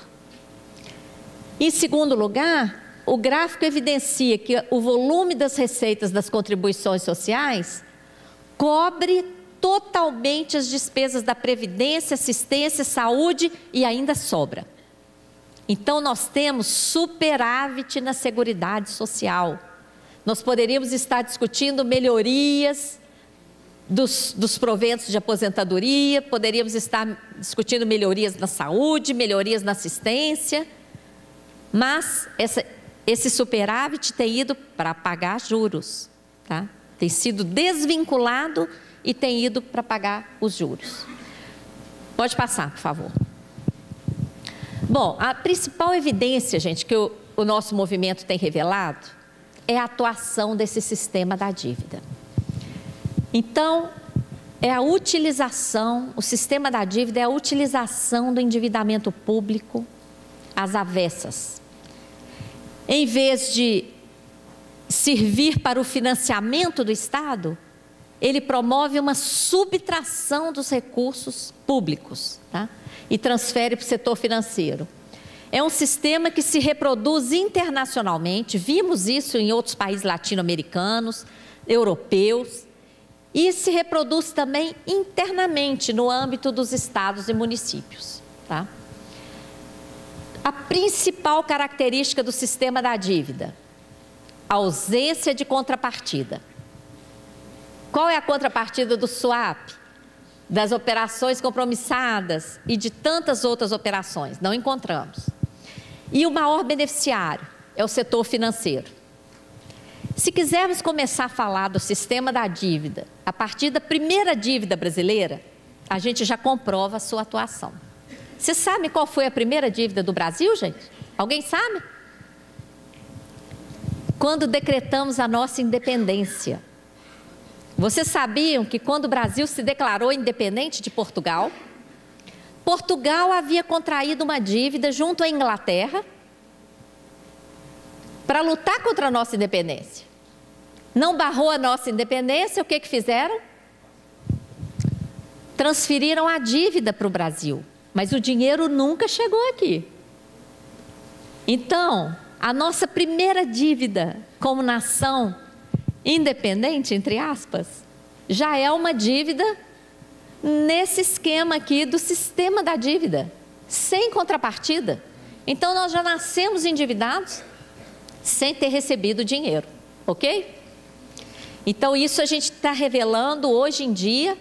Em segundo lugar, o gráfico evidencia que o volume das receitas das contribuições sociais cobre totalmente as despesas da Previdência, assistência, saúde e ainda sobra. Então, nós temos superávit na Seguridade Social. Nós poderíamos estar discutindo melhorias dos proventos de aposentadoria, poderíamos estar discutindo melhorias na saúde, melhorias na assistência, mas esse superávit tem ido para pagar juros, tá? Tem sido desvinculado e tem ido para pagar os juros. Pode passar, por favor. Bom, a principal evidência, gente, que o nosso movimento tem revelado é a atuação desse sistema da dívida. Então, é a utilização, o sistema da dívida é a utilização do endividamento público às avessas. Em vez de servir para o financiamento do Estado, ele promove uma subtração dos recursos públicos, tá? E transfere para o setor financeiro. É um sistema que se reproduz internacionalmente, vimos isso em outros países latino-americanos, europeus, e se reproduz também internamente no âmbito dos estados e municípios, tá? A principal característica do sistema da dívida, a ausência de contrapartida. Qual é a contrapartida do swap, das operações compromissadas e de tantas outras operações? Não encontramos. E o maior beneficiário é o setor financeiro. Se quisermos começar a falar do sistema da dívida, a partir da primeira dívida brasileira, a gente já comprova a sua atuação. Você sabe qual foi a primeira dívida do Brasil, gente? Alguém sabe? Quando decretamos a nossa independência. Vocês sabiam que quando o Brasil se declarou independente de Portugal, Portugal havia contraído uma dívida junto à Inglaterra para lutar contra a nossa independência. Não barrou a nossa independência, o que fizeram? Transferiram a dívida para o Brasil, mas o dinheiro nunca chegou aqui. Então, a nossa primeira dívida como nação independente, entre aspas, já é uma dívida nesse esquema aqui do sistema da dívida, sem contrapartida. Então, nós já nascemos endividados sem ter recebido dinheiro, ok? Então, isso a gente está revelando hoje em dia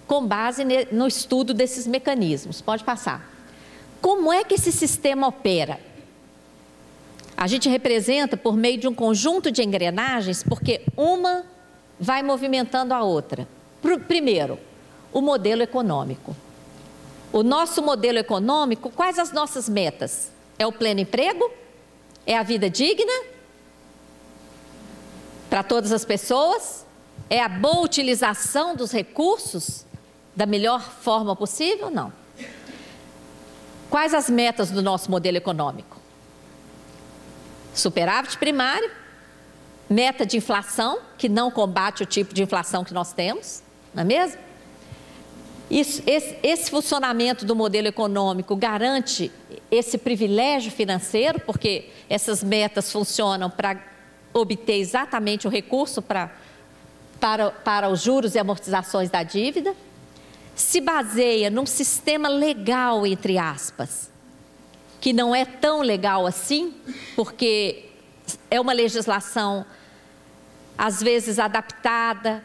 com base no estudo desses mecanismos. Pode passar. Como é que esse sistema opera? A gente representa por meio de um conjunto de engrenagens, porque uma vai movimentando a outra. Primeiro, o modelo econômico. O nosso modelo econômico, quais as nossas metas? É o pleno emprego? É a vida digna para todas as pessoas? É a boa utilização dos recursos da melhor forma possível? Não. Quais as metas do nosso modelo econômico? Superávit primário, meta de inflação, que não combate o tipo de inflação que nós temos, não é mesmo? Esse funcionamento do modelo econômico garante esse privilégio financeiro, porque essas metas funcionam para obter exatamente o recurso para para os juros e amortizações da dívida, se baseia num sistema legal, entre aspas, que não é tão legal assim, porque é uma legislação, às vezes, adaptada,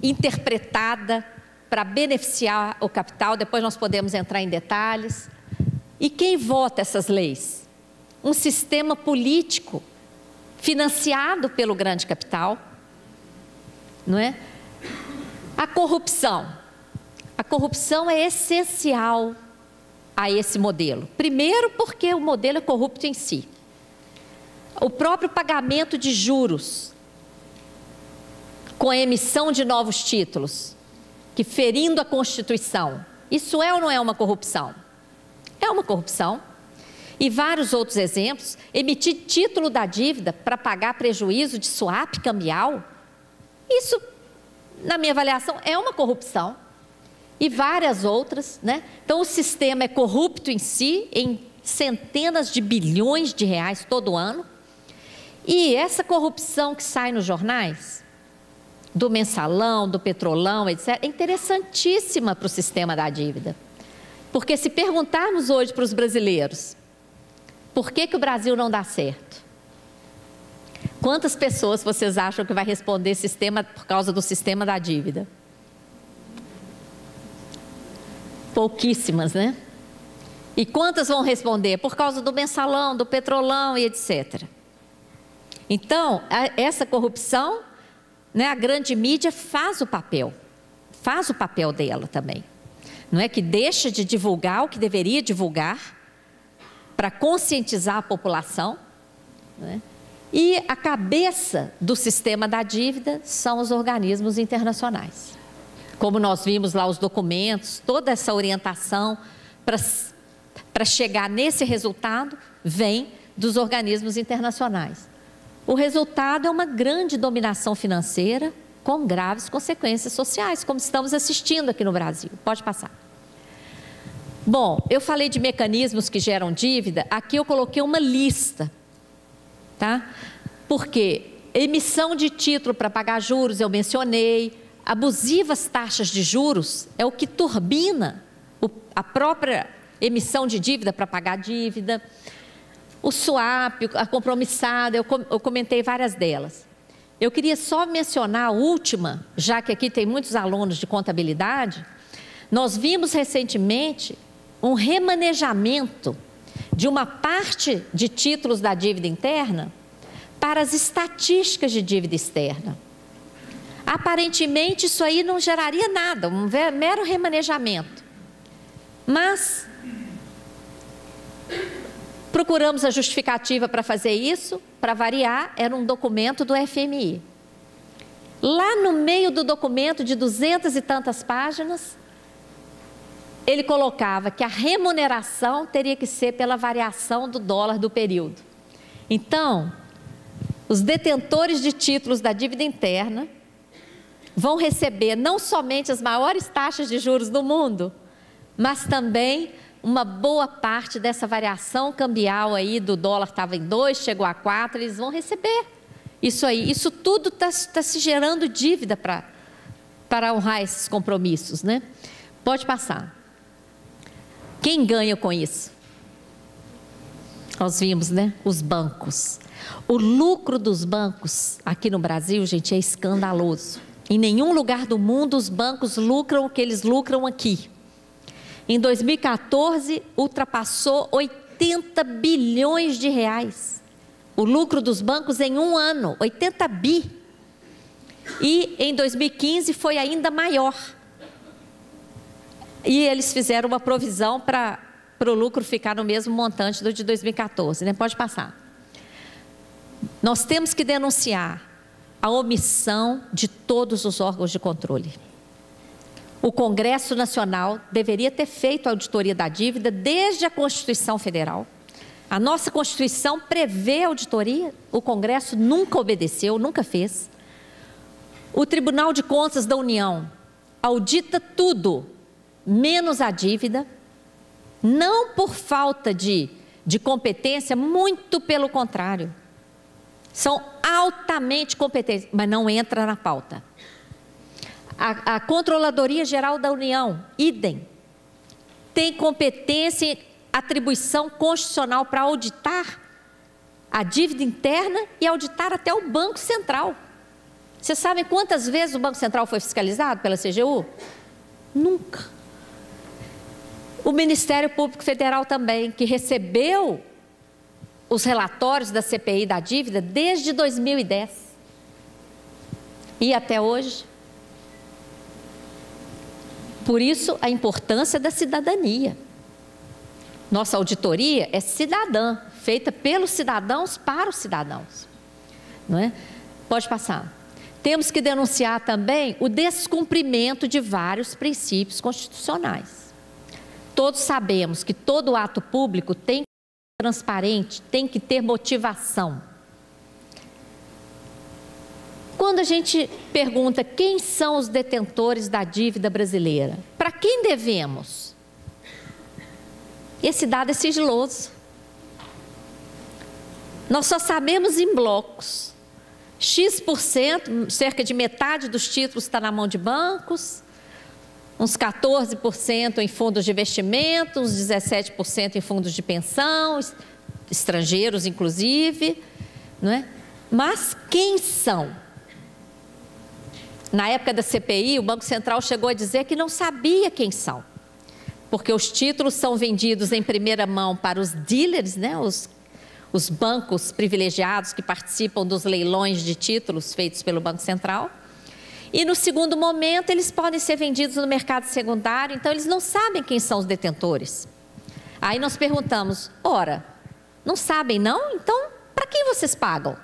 interpretada para beneficiar o capital. Depois nós podemos entrar em detalhes. E quem vota essas leis? Um sistema político financiado pelo grande capital, não é? A corrupção é essencial a esse modelo. Primeiro, porque o modelo é corrupto em si. O próprio pagamento de juros com a emissão de novos títulos, que ferindo a Constituição, isso é ou não é uma corrupção? É uma corrupção. E vários outros exemplos, emitir título da dívida para pagar prejuízo de swap cambial, isso, na minha avaliação, é uma corrupção. E várias outras, né? Então, o sistema é corrupto em si, em centenas de bilhões de reais todo ano. E essa corrupção que sai nos jornais, do mensalão, do petrolão, etc., é interessantíssima para o sistema da dívida. Porque se perguntarmos hoje para os brasileiros, por que o Brasil não dá certo? Quantas pessoas vocês acham que vai responder sistema por causa do sistema da dívida? Pouquíssimas, né? E quantas vão responder? Por causa do mensalão, do petrolão e etc. Então, essa corrupção, né, a grande mídia faz o papel dela também. Não é que deixa de divulgar o que deveria divulgar para conscientizar a população, né? E a cabeça do sistema da dívida são os organismos internacionais. Como nós vimos lá os documentos, toda essa orientação para chegar nesse resultado vem dos organismos internacionais. O resultado é uma grande dominação financeira com graves consequências sociais, como estamos assistindo aqui no Brasil. Pode passar. Bom, eu falei de mecanismos que geram dívida, aqui eu coloquei uma lista, tá? Porque emissão de título para pagar juros, eu mencionei, abusivas taxas de juros é o que turbina a própria emissão de dívida para pagar dívida, o swap, a compromissada, eu comentei várias delas. Eu queria só mencionar a última, já que aqui tem muitos alunos de contabilidade. Nós vimos recentemente um remanejamento de uma parte de títulos da dívida interna para as estatísticas de dívida externa. Aparentemente isso aí não geraria nada, um mero remanejamento. Mas procuramos a justificativa para fazer isso, para variar, era um documento do FMI. Lá no meio do documento de 200 e tantas páginas, ele colocava que a remuneração teria que ser pela variação do dólar do período. Então, os detentores de títulos da dívida interna vão receber não somente as maiores taxas de juros do mundo, mas também uma boa parte dessa variação cambial aí do dólar estava em 2, chegou a 4, eles vão receber isso aí. Isso tudo está se gerando dívida para honrar esses compromissos, né? Pode passar. Quem ganha com isso? Nós vimos, né? Os bancos. O lucro dos bancos aqui no Brasil, gente, é escandaloso. Em nenhum lugar do mundo os bancos lucram o que eles lucram aqui. Em 2014, ultrapassou 80 bilhões de reais. O lucro dos bancos em um ano, 80 bi. E em 2015 foi ainda maior. E eles fizeram uma provisão para o lucro ficar no mesmo montante do de 2014, né? Pode passar. Nós temos que denunciar a omissão de todos os órgãos de controle. O Congresso Nacional deveria ter feito a auditoria da dívida desde a Constituição Federal. A nossa Constituição prevê auditoria, o Congresso nunca obedeceu, nunca fez. O Tribunal de Contas da União audita tudo, menos a dívida, não por falta de competência, muito pelo contrário. São altamente competentes, mas não entra na pauta. A Controladoria Geral da União, idem, tem competência e atribuição constitucional para auditar a dívida interna e auditar até o Banco Central. Vocês sabem quantas vezes o Banco Central foi fiscalizado pela CGU? Nunca. O Ministério Público Federal também, que recebeu os relatórios da CPI da dívida desde 2010 e até hoje. Por isso, a importância da cidadania. Nossa auditoria é cidadã, feita pelos cidadãos para os cidadãos. Não é? Pode passar. Temos que denunciar também o descumprimento de vários princípios constitucionais. Todos sabemos que todo ato público tem que ser transparente, tem que ter motivação. Quando a gente pergunta quem são os detentores da dívida brasileira, para quem devemos? Esse dado é sigiloso. Nós só sabemos em blocos. X%, cerca de metade dos títulos está na mão de bancos, uns 14% em fundos de investimento, uns 17% em fundos de pensão, estrangeiros inclusive, não é? Mas quem são? Na época da CPI, o Banco Central chegou a dizer que não sabia quem são, porque os títulos são vendidos em primeira mão para os dealers, né? Os bancos privilegiados que participam dos leilões de títulos feitos pelo Banco Central. E no segundo momento, eles podem ser vendidos no mercado secundário, então eles não sabem quem são os detentores. Aí nós perguntamos, ora, não sabem não? Então, para quem vocês pagam?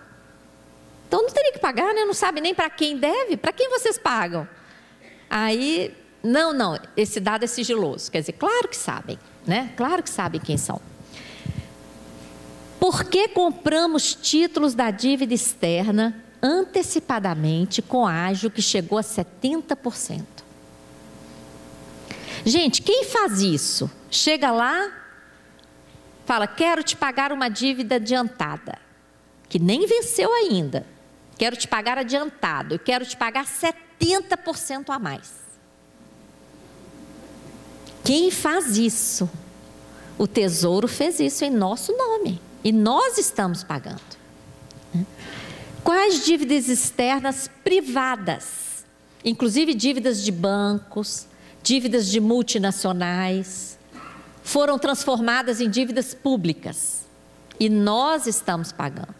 Então não teria que pagar, né? Não sabe nem para quem deve, para quem vocês pagam? Aí, não, esse dado é sigiloso. Quer dizer, claro que sabem, né? Claro que sabem quem são. Por que compramos títulos da dívida externa antecipadamente com ágio que chegou a 70%? Gente, quem faz isso? Chega lá, fala, quero te pagar uma dívida adiantada, que nem venceu ainda. Quero te pagar adiantado, eu quero te pagar 70% a mais. Quem faz isso? O Tesouro fez isso em nosso nome. E nós estamos pagando. Quais dívidas externas privadas, inclusive dívidas de bancos, dívidas de multinacionais, foram transformadas em dívidas públicas? E nós estamos pagando.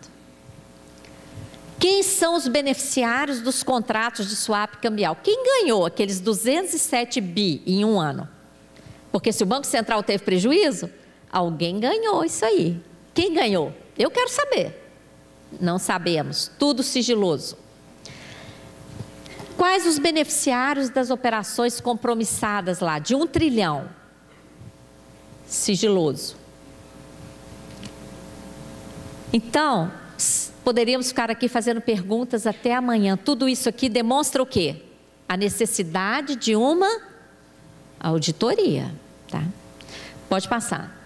Quem são os beneficiários dos contratos de swap cambial? Quem ganhou aqueles 207 bi em um ano? Porque se o Banco Central teve prejuízo, alguém ganhou isso aí. Quem ganhou? Eu quero saber. Não sabemos, tudo sigiloso. Quais os beneficiários das operações compromissadas lá, de 1 trilhão? Sigiloso. Então, poderíamos ficar aqui fazendo perguntas até amanhã. Tudo isso aqui demonstra o quê? A necessidade de uma auditoria, tá? Pode passar.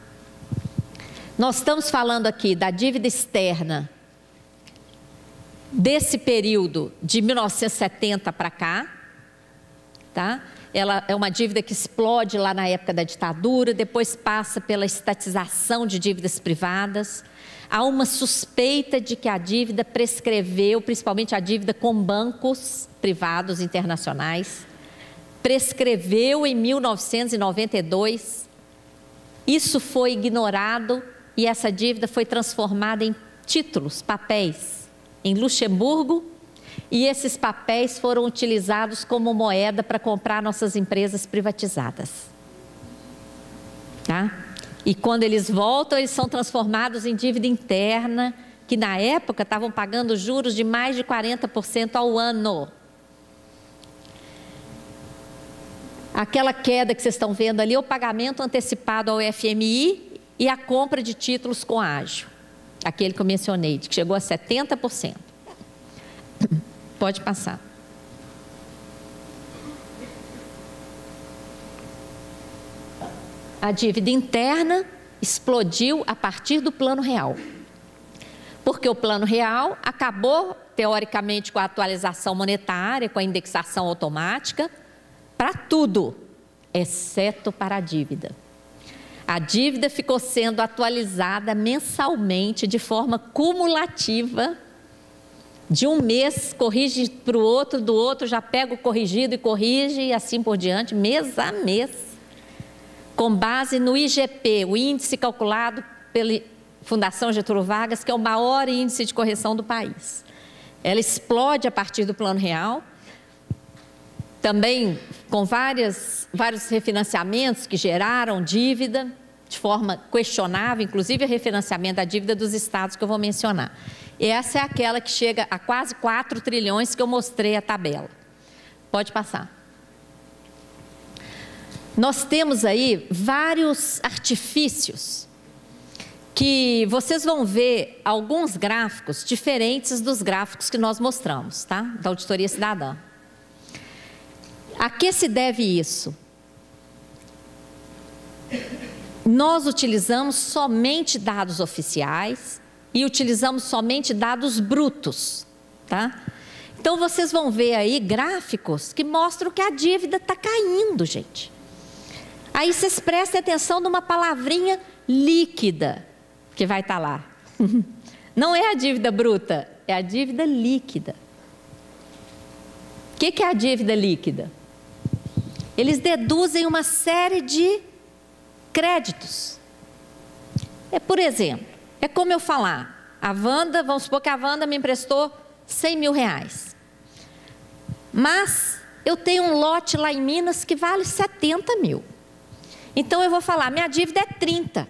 Nós estamos falando aqui da dívida externa desse período de 1970 para cá, tá? Ela é uma dívida que explode lá na época da ditadura, depois passa pela estatização de dívidas privadas. Há uma suspeita de que a dívida prescreveu, principalmente a dívida com bancos privados internacionais, prescreveu em 1992. Isso foi ignorado e essa dívida foi transformada em títulos, papéis, em Luxemburgo, e esses papéis foram utilizados como moeda para comprar nossas empresas privatizadas. Tá? E quando eles voltam, eles são transformados em dívida interna, que na época estavam pagando juros de mais de 40% ao ano. Aquela queda que vocês estão vendo ali é o pagamento antecipado ao FMI e a compra de títulos com ágio. Aquele que eu mencionei, que chegou a 70%. Pode passar. A dívida interna explodiu a partir do Plano Real. Por Porque o Plano Real acabou, teoricamente, com a atualização monetária, com a indexação automática, para tudo, exceto para a dívida. A dívida ficou sendo atualizada mensalmente, de forma cumulativa. De um mês, corrige para o outro, do outro já pega o corrigido e corrige, e assim por diante, mês a mês. Com base no IGP, o índice calculado pela Fundação Getúlio Vargas, que é o maior índice de correção do país. Ela explode a partir do Plano Real, também com vários refinanciamentos que geraram dívida, de forma questionável, inclusive o refinanciamento da dívida dos estados que eu vou mencionar. Essa é aquela que chega a quase 4 trilhões que eu mostrei a tabela. Pode passar. Nós temos aí vários artifícios que vocês vão ver alguns gráficos diferentes dos gráficos que nós mostramos, tá? Da Auditoria Cidadã. A que se deve isso? Nós utilizamos somente dados oficiais e utilizamos somente dados brutos, tá? Então vocês vão ver aí gráficos que mostram que a dívida está caindo, gente. Aí vocês prestem atenção numa palavrinha líquida, que vai estar lá. Não é a dívida bruta, é a dívida líquida. O que é a dívida líquida? Eles deduzem uma série de créditos. Por exemplo, é como eu falar, a Wanda, vamos supor que a Wanda me emprestou 100 mil reais. Mas eu tenho um lote lá em Minas que vale 70 mil. Então eu vou falar, minha dívida é 30.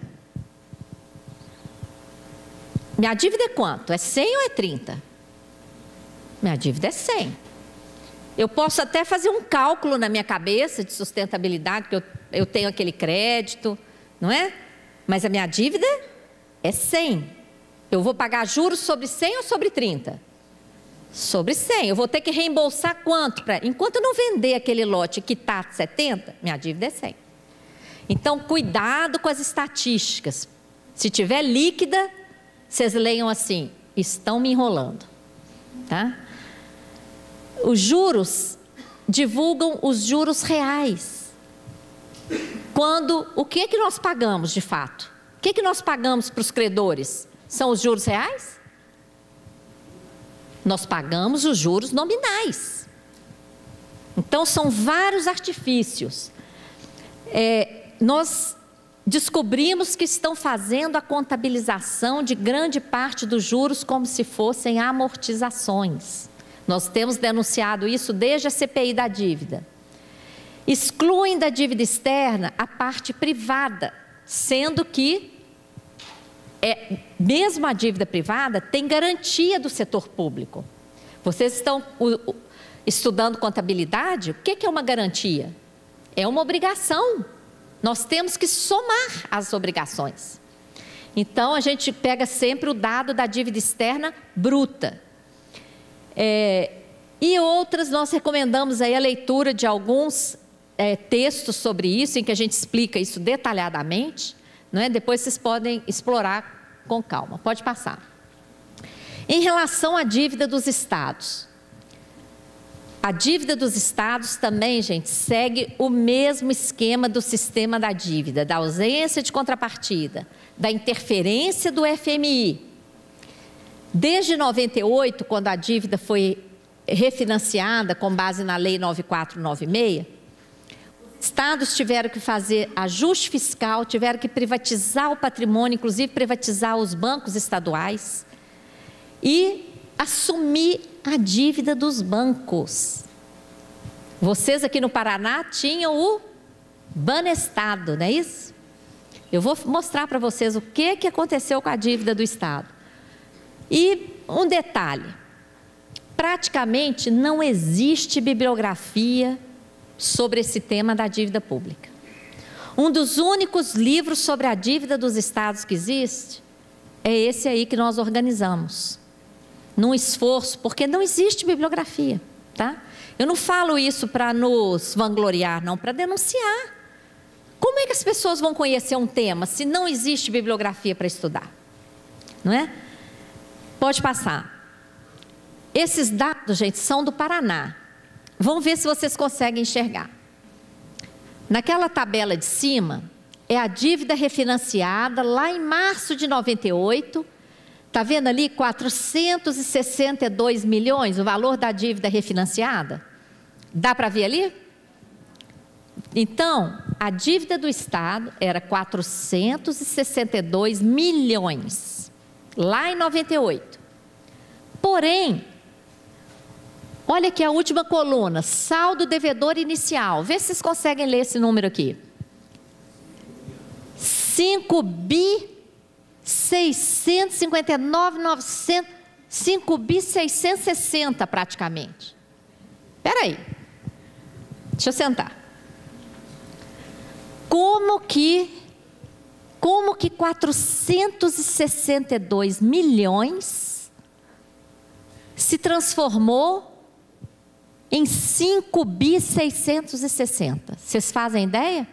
Minha dívida é quanto? É 100 ou é 30? Minha dívida é 100. Eu posso até fazer um cálculo na minha cabeça de sustentabilidade, que eu tenho aquele crédito, não é? Mas a minha dívida é 100. Eu vou pagar juros sobre 100 ou sobre 30? Sobre 100. Eu vou ter que reembolsar quanto? Enquanto eu não vender aquele lote que está 70, minha dívida é 100. Então, cuidado com as estatísticas. Se tiver líquida, vocês leiam assim, estão me enrolando, tá? Os juros divulgam os juros reais. O que nós pagamos de fato? O que nós pagamos para os credores? São os juros reais? Nós pagamos os juros nominais. Então, são vários artifícios. Nós descobrimos que estão fazendo a contabilização de grande parte dos juros como se fossem amortizações. Nós temos denunciado isso desde a CPI da dívida. Excluem da dívida externa a parte privada, sendo que mesmo a dívida privada tem garantia do setor público. Vocês estão estudando contabilidade? O que é uma garantia? É uma obrigação. Nós temos que somar as obrigações. Então, a gente pega sempre o dado da dívida externa bruta. E outras, nós recomendamos aí a leitura de alguns textos sobre isso, em que a gente explica isso detalhadamente, não é? Depois vocês podem explorar com calma. Pode passar. Em relação à dívida dos estados. A dívida dos estados também, gente, segue o mesmo esquema do sistema da dívida, da ausência de contrapartida, da interferência do FMI. Desde 98, quando a dívida foi refinanciada com base na Lei 9496, os estados tiveram que fazer ajuste fiscal, tiveram que privatizar o patrimônio, inclusive privatizar os bancos estaduais e assumir a dívida dos bancos. Vocês aqui no Paraná tinham o Banestado, não é isso? Eu vou mostrar para vocês o que aconteceu com a dívida do estado. E um detalhe, praticamente não existe bibliografia sobre esse tema da dívida pública. Um dos únicos livros sobre a dívida dos estados que existe é esse aí que nós organizamos, num esforço, porque não existe bibliografia, tá? Eu não falo isso para nos vangloriar, não, para denunciar. Como é que as pessoas vão conhecer um tema se não existe bibliografia para estudar? Não é? Pode passar. Esses dados, gente, são do Paraná. Vamos ver se vocês conseguem enxergar. Naquela tabela de cima, é a dívida refinanciada lá em março de 98. Está vendo ali 462 milhões, o valor da dívida refinanciada? Dá para ver ali? Então, a dívida do Estado era 462 milhões, lá em 98. Porém, olha aqui a última coluna, saldo devedor inicial. Vê se vocês conseguem ler esse número aqui. 5.659.900, praticamente. Espera aí, deixa eu sentar. Como que 462 milhões se transformou em 5.660? Vocês fazem ideia?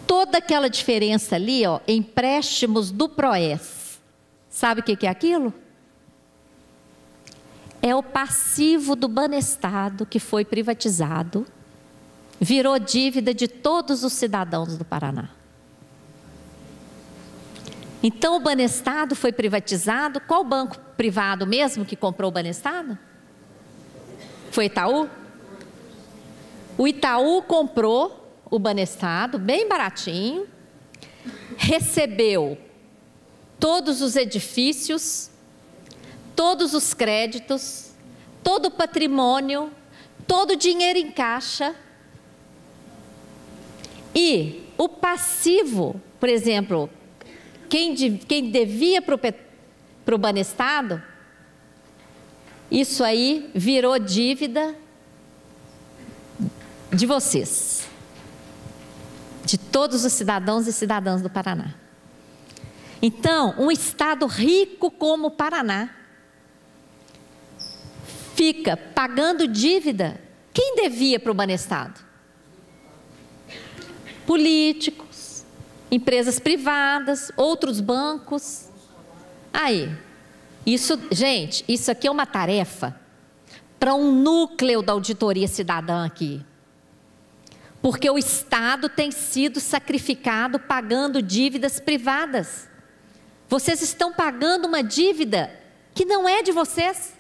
Toda aquela diferença ali, ó, empréstimos do Proes. Sabe o que é aquilo? É o passivo do Banestado que foi privatizado, virou dívida de todos os cidadãos do Paraná. Então o Banestado foi privatizado. Qual banco privado mesmo que comprou o Banestado? Foi Itaú? O Itaú comprou o Banestado, bem baratinho, recebeu todos os edifícios, todos os créditos, todo o patrimônio, todo o dinheiro em caixa. E o passivo, por exemplo, quem devia para o Banestado, isso aí virou dívida de vocês, de todos os cidadãos e cidadãs do Paraná. Então, um estado rico como o Paraná fica pagando dívida. Quem devia para o Banestado? Políticos, empresas privadas, outros bancos. Aí, isso, gente, isso aqui é uma tarefa para um núcleo da auditoria cidadã aqui. Porque o Estado tem sido sacrificado pagando dívidas privadas. Vocês estão pagando uma dívida que não é de vocês.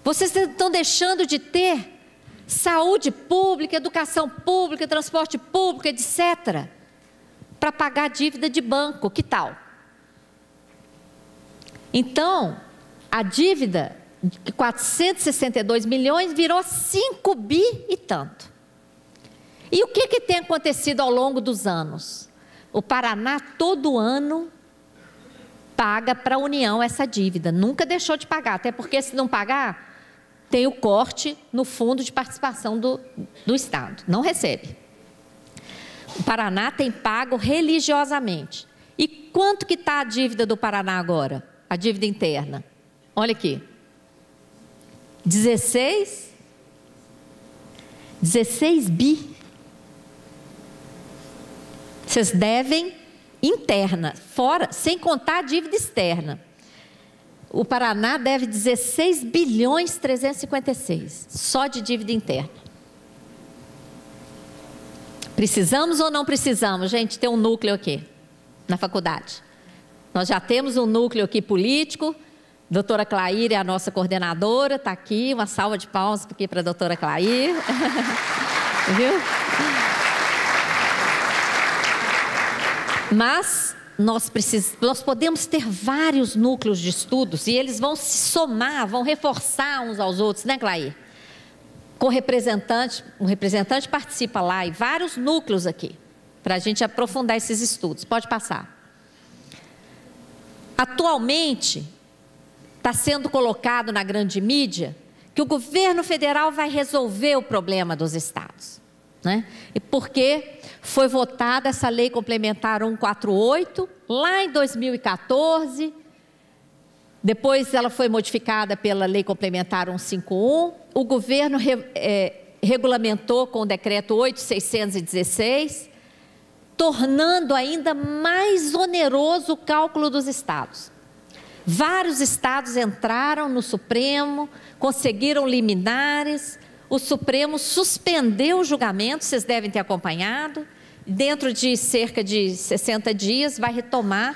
Vocês estão deixando de ter saúde pública, educação pública, transporte público, etc., para pagar dívida de banco. Que tal? Então, a dívida de 462 milhões virou 5 bi e tanto. E o que tem acontecido ao longo dos anos? O Paraná todo ano paga para a União essa dívida, nunca deixou de pagar, até porque se não pagar, tem o corte no fundo de participação do Estado, não recebe. O Paraná tem pago religiosamente. E quanto que está a dívida do Paraná agora? A dívida interna. Olha aqui. 16 bi. Vocês devem interna, fora, sem contar a dívida externa. O Paraná deve 16 bilhões 356, só de dívida interna. Precisamos ou não precisamos, gente, ter um núcleo aqui na faculdade? Nós já temos um núcleo aqui político. Doutora Clair é a nossa coordenadora, está aqui, uma salva de palmas aqui para a doutora Clair. Viu? Mas nós podemos ter vários núcleos de estudos e eles vão se somar, vão reforçar uns aos outros, né, Clair? Com representante, um representante participa lá e vários núcleos aqui, para a gente aprofundar esses estudos. Pode passar. Atualmente, está sendo colocado na grande mídia que o governo federal vai resolver o problema dos estados, né? E porque foi votada essa lei complementar 148 lá em 2014, depois ela foi modificada pela lei complementar 151, o governo regulamentou com o decreto 8616, tornando ainda mais oneroso o cálculo dos estados. Vários estados entraram no Supremo, conseguiram liminares, o Supremo suspendeu o julgamento, vocês devem ter acompanhado, dentro de cerca de 60 dias vai retomar,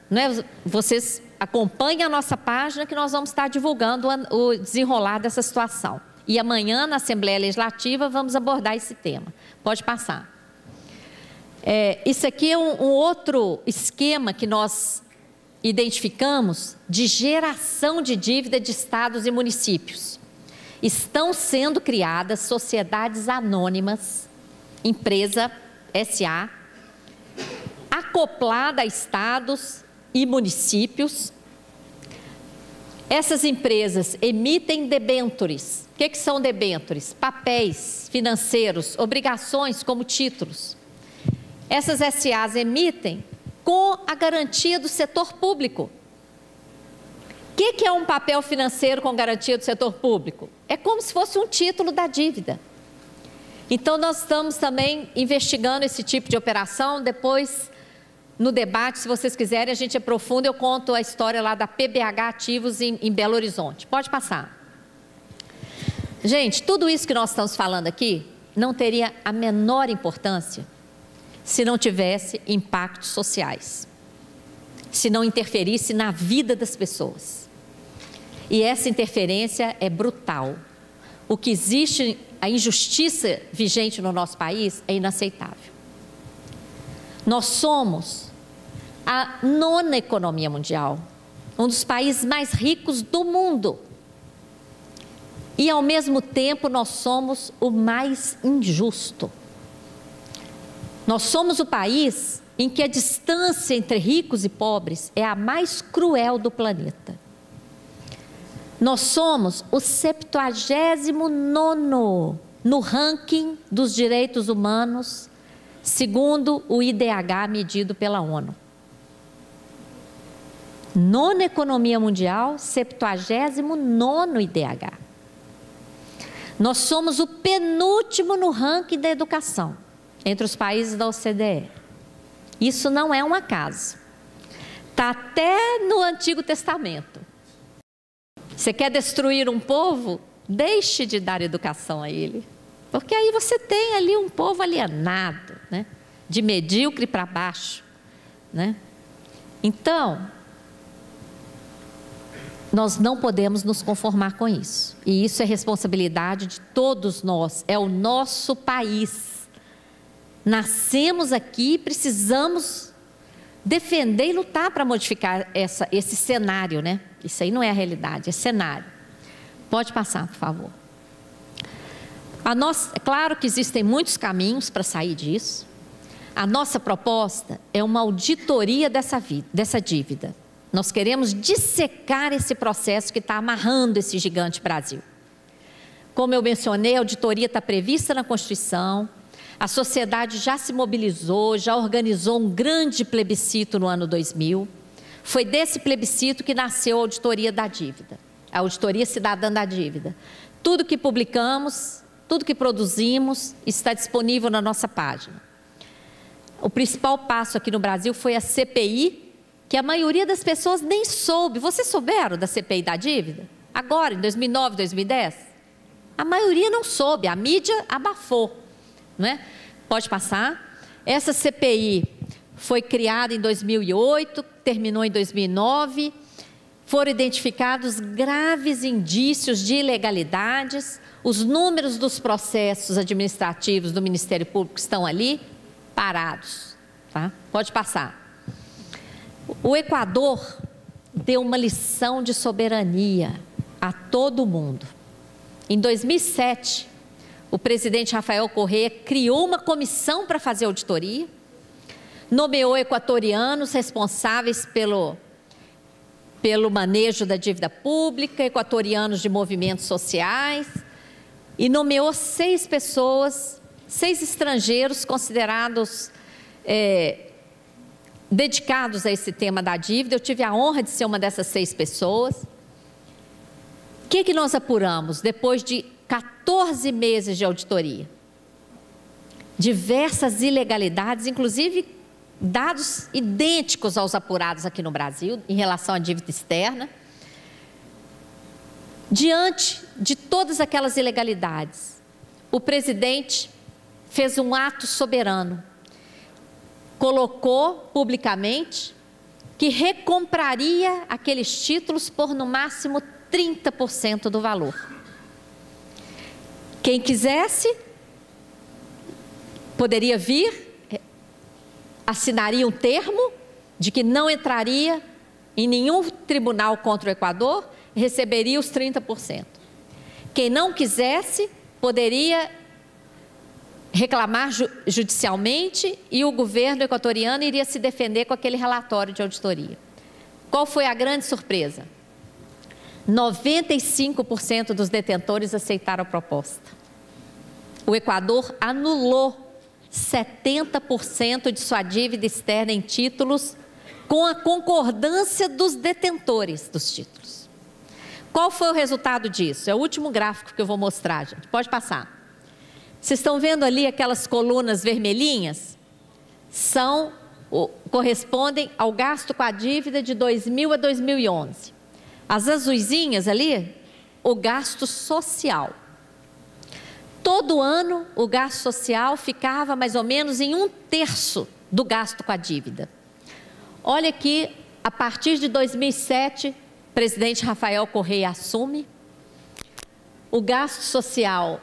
né? Vocês acompanhem a nossa página que nós vamos estar divulgando o desenrolar dessa situação. E amanhã, na Assembleia Legislativa, vamos abordar esse tema. Pode passar. Isso aqui é um outro esquema que nós identificamos de geração de dívida de estados e municípios. Estão sendo criadas sociedades anônimas, empresa SA, acoplada a estados e municípios. Essas empresas emitem debêntures. O que são debêntures? Papéis financeiros, obrigações como títulos. Essas SAs emitem com a garantia do setor público. O que é um papel financeiro com garantia do setor público? É como se fosse um título da dívida. Então, nós estamos também investigando esse tipo de operação. Depois, no debate, se vocês quiserem, a gente aprofunda. Eu conto a história lá da PBH Ativos em Belo Horizonte. Pode passar. Gente, tudo isso que nós estamos falando aqui não teria a menor importância se não tivesse impactos sociais, se não interferisse na vida das pessoas. E essa interferência é brutal. O que existe, a injustiça vigente no nosso país é inaceitável. Nós somos a 9ª economia mundial, um dos países mais ricos do mundo. E, ao mesmo tempo, nós somos o mais injusto. Nós somos o país em que a distância entre ricos e pobres é a mais cruel do planeta. Nós somos o 79º no ranking dos direitos humanos, segundo o IDH medido pela ONU. 9ª economia mundial, 79º IDH. Nós somos o penúltimo no ranking da educação, entre os países da OCDE. Isso não é um acaso. Está até no Antigo Testamento. Você quer destruir um povo? Deixe de dar educação a ele. Porque aí você tem ali um povo alienado, né? De medíocre para baixo, né? Então, nós não podemos nos conformar com isso. E isso é responsabilidade de todos nós. É o nosso país. Nascemos aqui e precisamos defender e lutar para modificar esse cenário, né? Isso aí não é a realidade, é cenário. Pode passar, por favor. É claro que existem muitos caminhos para sair disso. A nossa proposta é uma auditoria dessa dívida. Nós queremos dissecar esse processo que está amarrando esse gigante Brasil. Como eu mencionei, a auditoria está prevista na Constituição. A sociedade já se mobilizou, já organizou um grande plebiscito no ano 2000. Foi desse plebiscito que nasceu a auditoria da dívida, a auditoria cidadã da dívida. Tudo que publicamos, tudo que produzimos está disponível na nossa página. O principal passo aqui no Brasil foi a CPI, que a maioria das pessoas nem soube. Vocês souberam da CPI da dívida? Agora, em 2009, 2010? A maioria não soube, a mídia abafou, não é? Pode passar. Essa CPI foi criada em 2008, terminou em 2009. Foram identificados graves indícios de ilegalidades. Os números dos processos administrativos do Ministério Público estão ali, parados. Tá? Pode passar. O Equador deu uma lição de soberania a todo mundo. Em 2007, o presidente Rafael Correa criou uma comissão para fazer auditoria, nomeou equatorianos responsáveis pelo manejo da dívida pública, equatorianos de movimentos sociais, e nomeou 6 pessoas, 6 estrangeiros considerados dedicados a esse tema da dívida. Eu tive a honra de ser uma dessas 6 pessoas. O que nós apuramos depois de 14 meses de auditoria? diversas ilegalidades, inclusive dados idênticos aos apurados aqui no Brasil, em relação à dívida externa. Diante de todas aquelas ilegalidades, o presidente fez um ato soberano, colocou publicamente que recompraria aqueles títulos por no máximo 30% do valor. Quem quisesse poderia vir, assinaria um termo de que não entraria em nenhum tribunal contra o Equador, receberia os 30%. Quem não quisesse poderia reclamar judicialmente e o governo equatoriano iria se defender com aquele relatório de auditoria. Qual foi a grande surpresa? 95% dos detentores aceitaram a proposta. O Equador anulou 70% de sua dívida externa em títulos com a concordância dos detentores dos títulos. Qual foi o resultado disso? É o último gráfico que eu vou mostrar, gente. Pode passar. Vocês estão vendo ali aquelas colunas vermelhinhas? Correspondem ao gasto com a dívida de 2000 a 2011. As azuisinhas ali, o gasto social. Todo ano, o gasto social ficava mais ou menos em 1/3 do gasto com a dívida. Olha aqui, a partir de 2007, o presidente Rafael Correa assume. O gasto social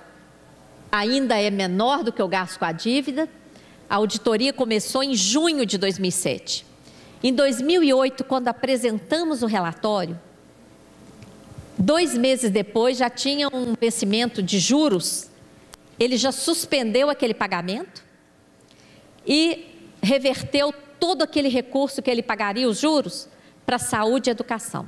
ainda é menor do que o gasto com a dívida. A auditoria começou em junho de 2007. Em 2008, quando apresentamos o relatório, 2 meses depois já tinha um vencimento de juros. Ele já suspendeu aquele pagamento e reverteu todo aquele recurso que ele pagaria os juros para saúde e educação.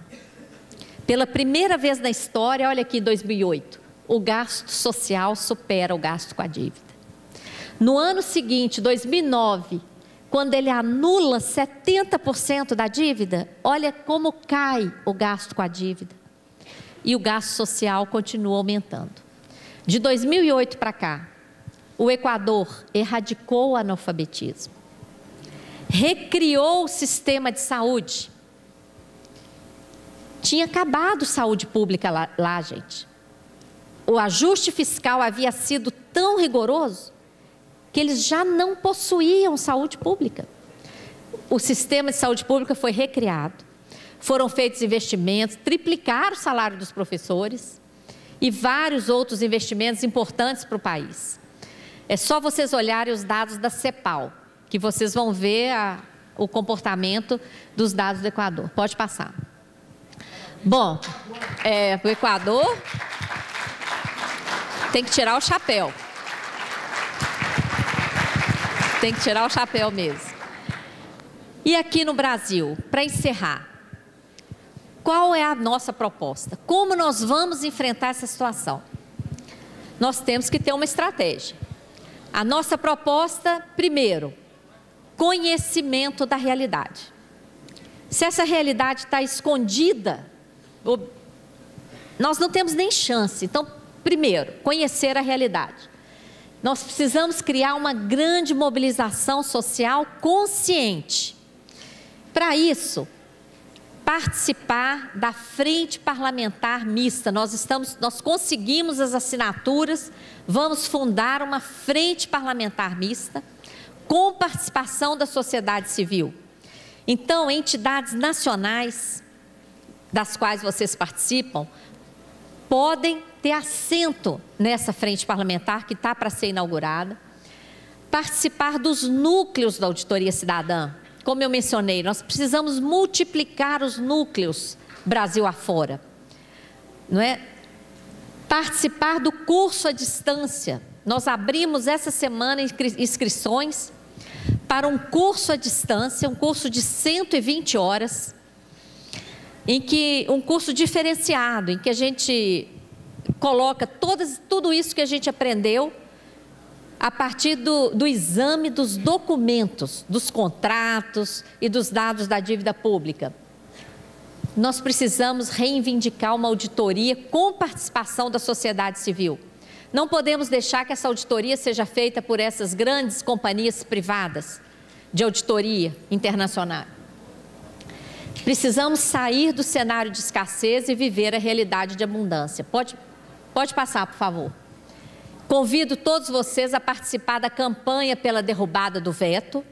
Pela primeira vez na história, olha aqui, 2008, o gasto social supera o gasto com a dívida. No ano seguinte, 2009, quando ele anula 70% da dívida, olha como cai o gasto com a dívida. E o gasto social continua aumentando. De 2008 para cá, o Equador erradicou o analfabetismo, recriou o sistema de saúde. Tinha acabado saúde pública lá, gente. O ajuste fiscal havia sido tão rigoroso que eles já não possuíam saúde pública. O sistema de saúde pública foi recriado, foram feitos investimentos, triplicaram o salário dos professores e vários outros investimentos importantes para o país. É só vocês olharem os dados da CEPAL, que vocês vão ver o comportamento dos dados do Equador. Pode passar. Bom, o Equador tem que tirar o chapéu. Tem que tirar o chapéu mesmo. E aqui no Brasil, para encerrar, qual é a nossa proposta? Como nós vamos enfrentar essa situação? Nós temos que ter uma estratégia. A nossa proposta, primeiro, conhecimento da realidade. Se essa realidade está escondida, nós não temos nem chance. Então, primeiro, conhecer a realidade. Nós precisamos criar uma grande mobilização social consciente. Para isso, participar da Frente Parlamentar Mista. Nós conseguimos as assinaturas, vamos fundar uma Frente Parlamentar Mista com participação da sociedade civil. Então, entidades nacionais, das quais vocês participam, podem ter assento nessa frente parlamentar que está para ser inaugurada, participar dos núcleos da auditoria cidadã. Como eu mencionei, nós precisamos multiplicar os núcleos Brasil afora, não é? Participar do curso à distância. Nós abrimos essa semana inscrições para um curso à distância, um curso de 120 horas, um curso diferenciado, em que a gente coloca tudo isso que a gente aprendeu a partir do exame dos documentos, dos contratos e dos dados da dívida pública. Nós precisamos reivindicar uma auditoria com participação da sociedade civil, Não podemos deixar que essa auditoria seja feita por essas grandes companhias privadas de auditoria internacional. Precisamos sair do cenário de escassez e viver a realidade de abundância. Pode passar, por favor. Convido todos vocês a participar da campanha pela derrubada do veto.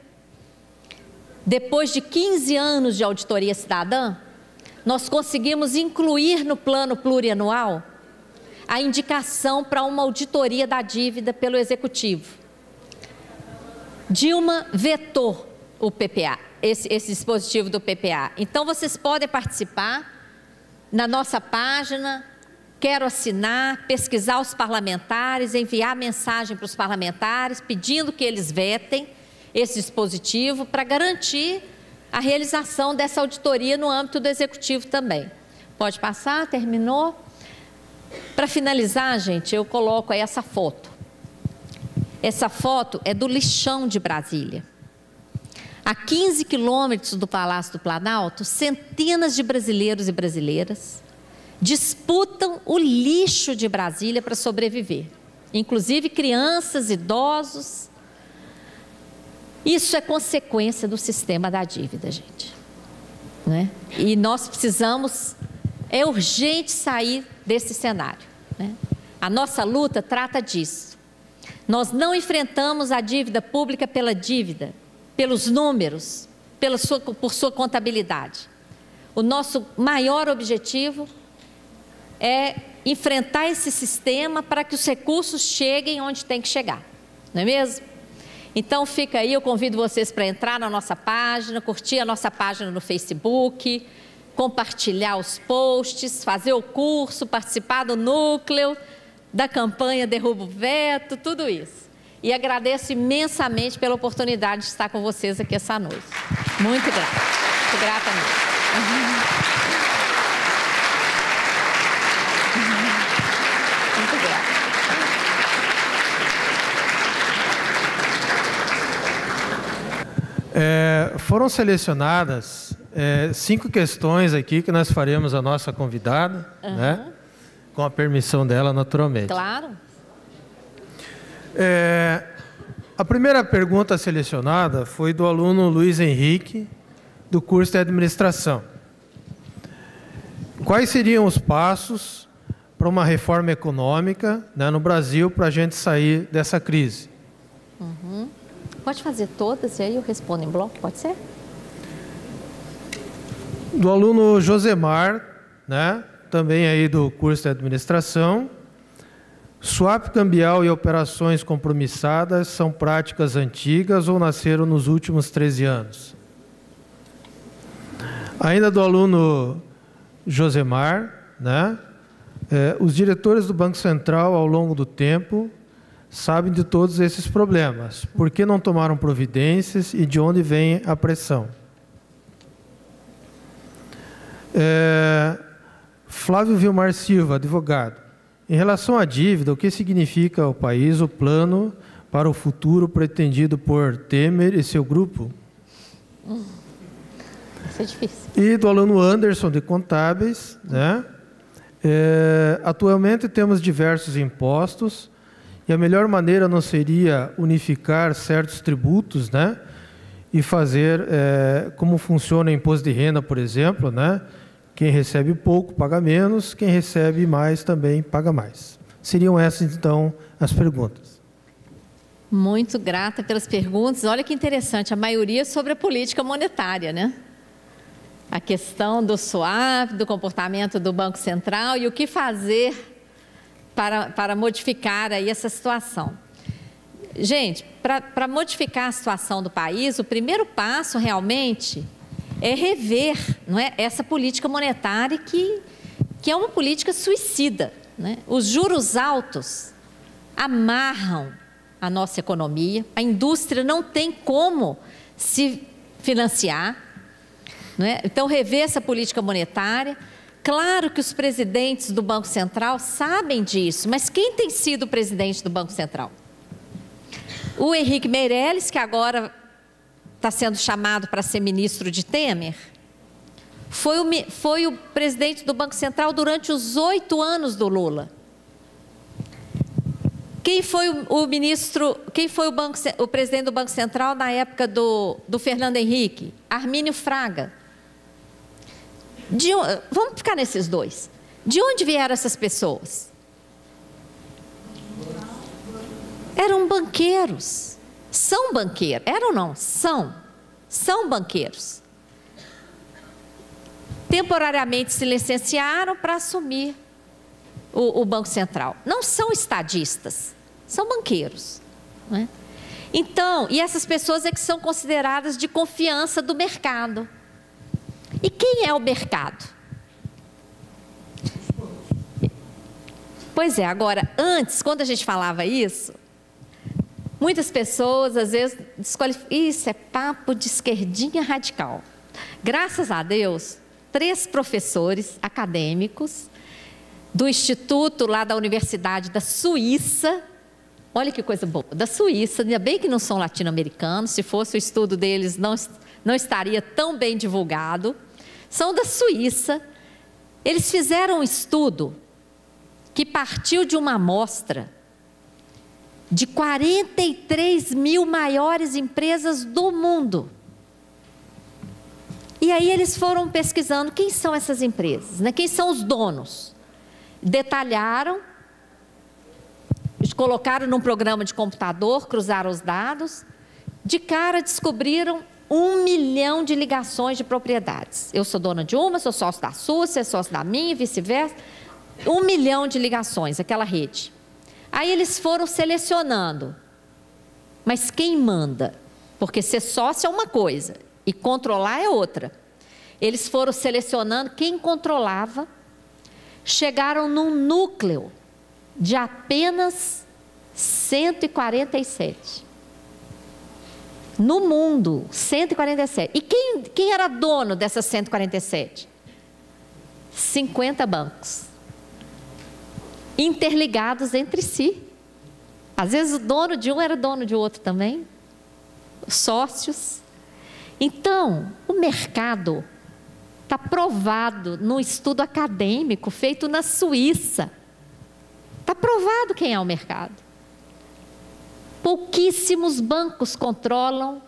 Depois de 15 anos de auditoria cidadã, nós conseguimos incluir no plano plurianual a indicação para uma auditoria da dívida pelo Executivo. Dilma vetou o PPA, esse dispositivo do PPA. Então, vocês podem participar na nossa página, quero assinar, pesquisar os parlamentares, enviar mensagem para os parlamentares, pedindo que eles vetem esse dispositivo para garantir a realização dessa auditoria no âmbito do Executivo também. Pode passar, terminou? Para finalizar, gente, eu coloco aí essa foto. Essa foto é do lixão de Brasília. A 15 quilômetros do Palácio do Planalto, centenas de brasileiros e brasileiras disputam o lixo de Brasília para sobreviver. Inclusive crianças, idosos. Isso é consequência do sistema da dívida, gente. Né? E nós precisamos, é urgente sair desse cenário. Né? A nossa luta trata disso. Nós não enfrentamos a dívida pública pela dívida, pelos números, por sua contabilidade. O nosso maior objetivo é enfrentar esse sistema para que os recursos cheguem onde tem que chegar. Não é mesmo? Então fica aí, eu convido vocês para entrar na nossa página, curtir a nossa página no Facebook, compartilhar os posts, fazer o curso, participar do núcleo, da campanha Derruba o Veto, tudo isso. E agradeço imensamente pela oportunidade de estar com vocês aqui essa noite. Muito grata. Muito grata mesmo. Muito grata. Foram selecionadas 5 questões aqui que nós faremos a nossa convidada, né? Com a permissão dela, naturalmente. Claro. A primeira pergunta selecionada foi do aluno Luiz Henrique, do curso de administração. Quais seriam os passos para uma reforma econômica, né, no Brasil para a gente sair dessa crise? Pode fazer todas e aí eu respondo em bloco, pode ser? Do aluno Josemar, né, também aí do curso de administração. Swap cambial e operações compromissadas são práticas antigas ou nasceram nos últimos 13 anos? Ainda do aluno Josemar, né, os diretores do Banco Central, ao longo do tempo, sabem de todos esses problemas. Por que não tomaram providências e de onde vem a pressão? Flávio Vilmar Silva, advogado. Em relação à dívida, o que significa ao país o plano para o futuro pretendido por Temer e seu grupo? Isso é difícil. E do aluno Anderson, de Contábeis, né? Atualmente temos diversos impostos e a melhor maneira não seria unificar certos tributos, né? E fazer como funciona o imposto de renda, por exemplo, né? Quem recebe pouco paga menos, quem recebe mais também paga mais. Seriam essas, então, as perguntas. Muito grata pelas perguntas. Olha que interessante, a maioria sobre a política monetária, né? A questão do swap, do comportamento do Banco Central e o que fazer para modificar aí essa situação. Gente, para modificar a situação do país, o primeiro passo realmente é rever, não é, essa política monetária que é uma política suicida. Né? Os juros altos amarram a nossa economia, a indústria não tem como se financiar. Não é? Então, rever essa política monetária. Claro que os presidentes do Banco Central sabem disso, mas quem tem sido o presidente do Banco Central? O Henrique Meirelles, que agora está sendo chamado para ser ministro de Temer, foi o presidente do Banco Central durante os 8 anos do Lula. Quem foi o ministro, quem foi o presidente do Banco Central na época do Fernando Henrique? Armínio Fraga. Vamos ficar nesses dois. De onde vieram essas pessoas? Eram banqueiros. São banqueiros. Eram não? São banqueiros. Temporariamente se licenciaram para assumir o Banco Central. Não são estadistas, são banqueiros, né? Então, e essas pessoas é que são consideradas de confiança do mercado. E quem é o mercado? Pois é, agora, antes, quando a gente falava isso, muitas pessoas às vezes desqualificam. Isso é papo de esquerdinha radical. Graças a Deus, 3 professores acadêmicos do instituto lá da Universidade da Suíça, olha que coisa boa, da Suíça, ainda bem que não são latino-americanos, se fosse o estudo deles não estaria tão bem divulgado, são da Suíça. Eles fizeram um estudo que partiu de uma amostra de 43 mil maiores empresas do mundo. E aí eles foram pesquisando quem são essas empresas, né? Quem são os donos. Detalharam, colocaram num programa de computador, cruzaram os dados, de cara descobriram 1 milhão de ligações de propriedades. Eu sou dona de uma, sou sócio da sua, você é sócio da minha e vice-versa. 1 milhão de ligações, aquela rede. Aí eles foram selecionando. Mas quem manda? Porque ser sócio é uma coisa e controlar é outra. Eles foram selecionando quem controlava. Chegaram num núcleo de apenas 147. No mundo, 147. E quem era dono dessas 147? 50 bancos. Interligados entre si. Às vezes o dono de um era dono de outro também. Sócios. Então, o mercado está provado num estudo acadêmico feito na Suíça. Está provado quem é o mercado. Pouquíssimos bancos controlam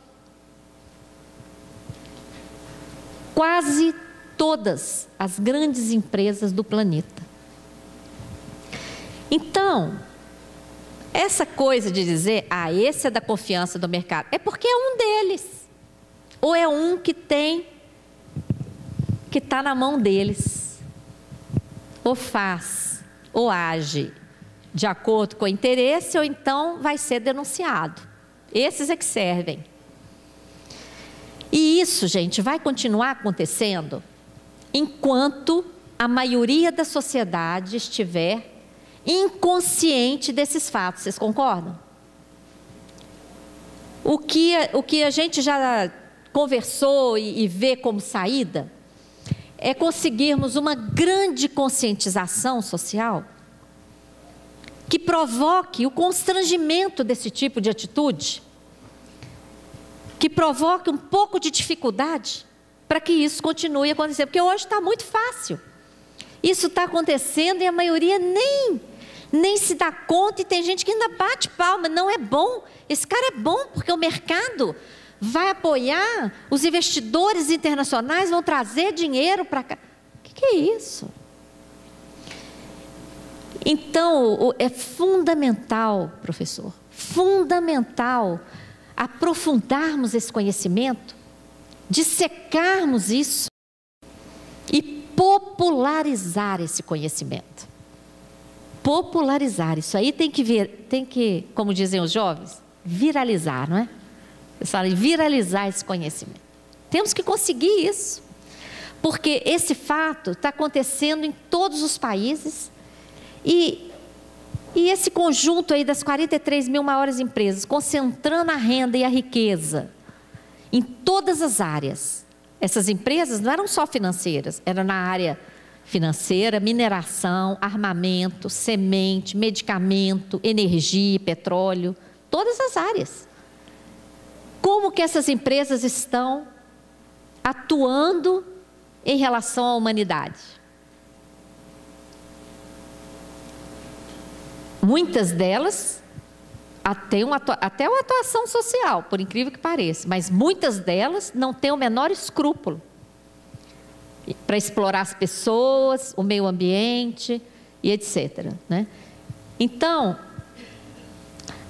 quase todas as grandes empresas do planeta. Então, essa coisa de dizer, esse é da confiança do mercado, é porque é um deles. Ou é um que está na mão deles. Ou faz, ou age de acordo com o interesse, ou então vai ser denunciado. Esses é que servem. E isso, gente, vai continuar acontecendo enquanto a maioria da sociedade estiver inconsciente desses fatos. Vocês concordam? O que a gente já conversou e vê como saída é conseguirmos uma grande conscientização social que provoque o constrangimento desse tipo de atitude, que provoque um pouco de dificuldade para que isso continue acontecendo, porque hoje está muito fácil. Isso está acontecendo e a maioria nem se dá conta, e tem gente que ainda bate palma. Não é bom, esse cara é bom porque o mercado vai apoiar, os investidores internacionais vão trazer dinheiro para cá. O que é isso? Então, é fundamental, professor, fundamental aprofundarmos esse conhecimento, dissecarmos isso e popularizar esse conhecimento. Popularizar, isso aí tem que, como dizem os jovens, viralizar, não é? Eles falam, viralizar esse conhecimento. Temos que conseguir isso, porque esse fato está acontecendo em todos os países e esse conjunto aí das 43 mil maiores empresas, concentrando a renda e a riqueza em todas as áreas. Essas empresas não eram só financeiras, eram na área financeira, mineração, armamento, semente, medicamento, energia, petróleo, todas as áreas. Como que essas empresas estão atuando em relação à humanidade? Muitas delas Até uma atuação social, por incrível que pareça, mas muitas delas não têm o menor escrúpulo para explorar as pessoas, o meio ambiente e etc. Né? Então,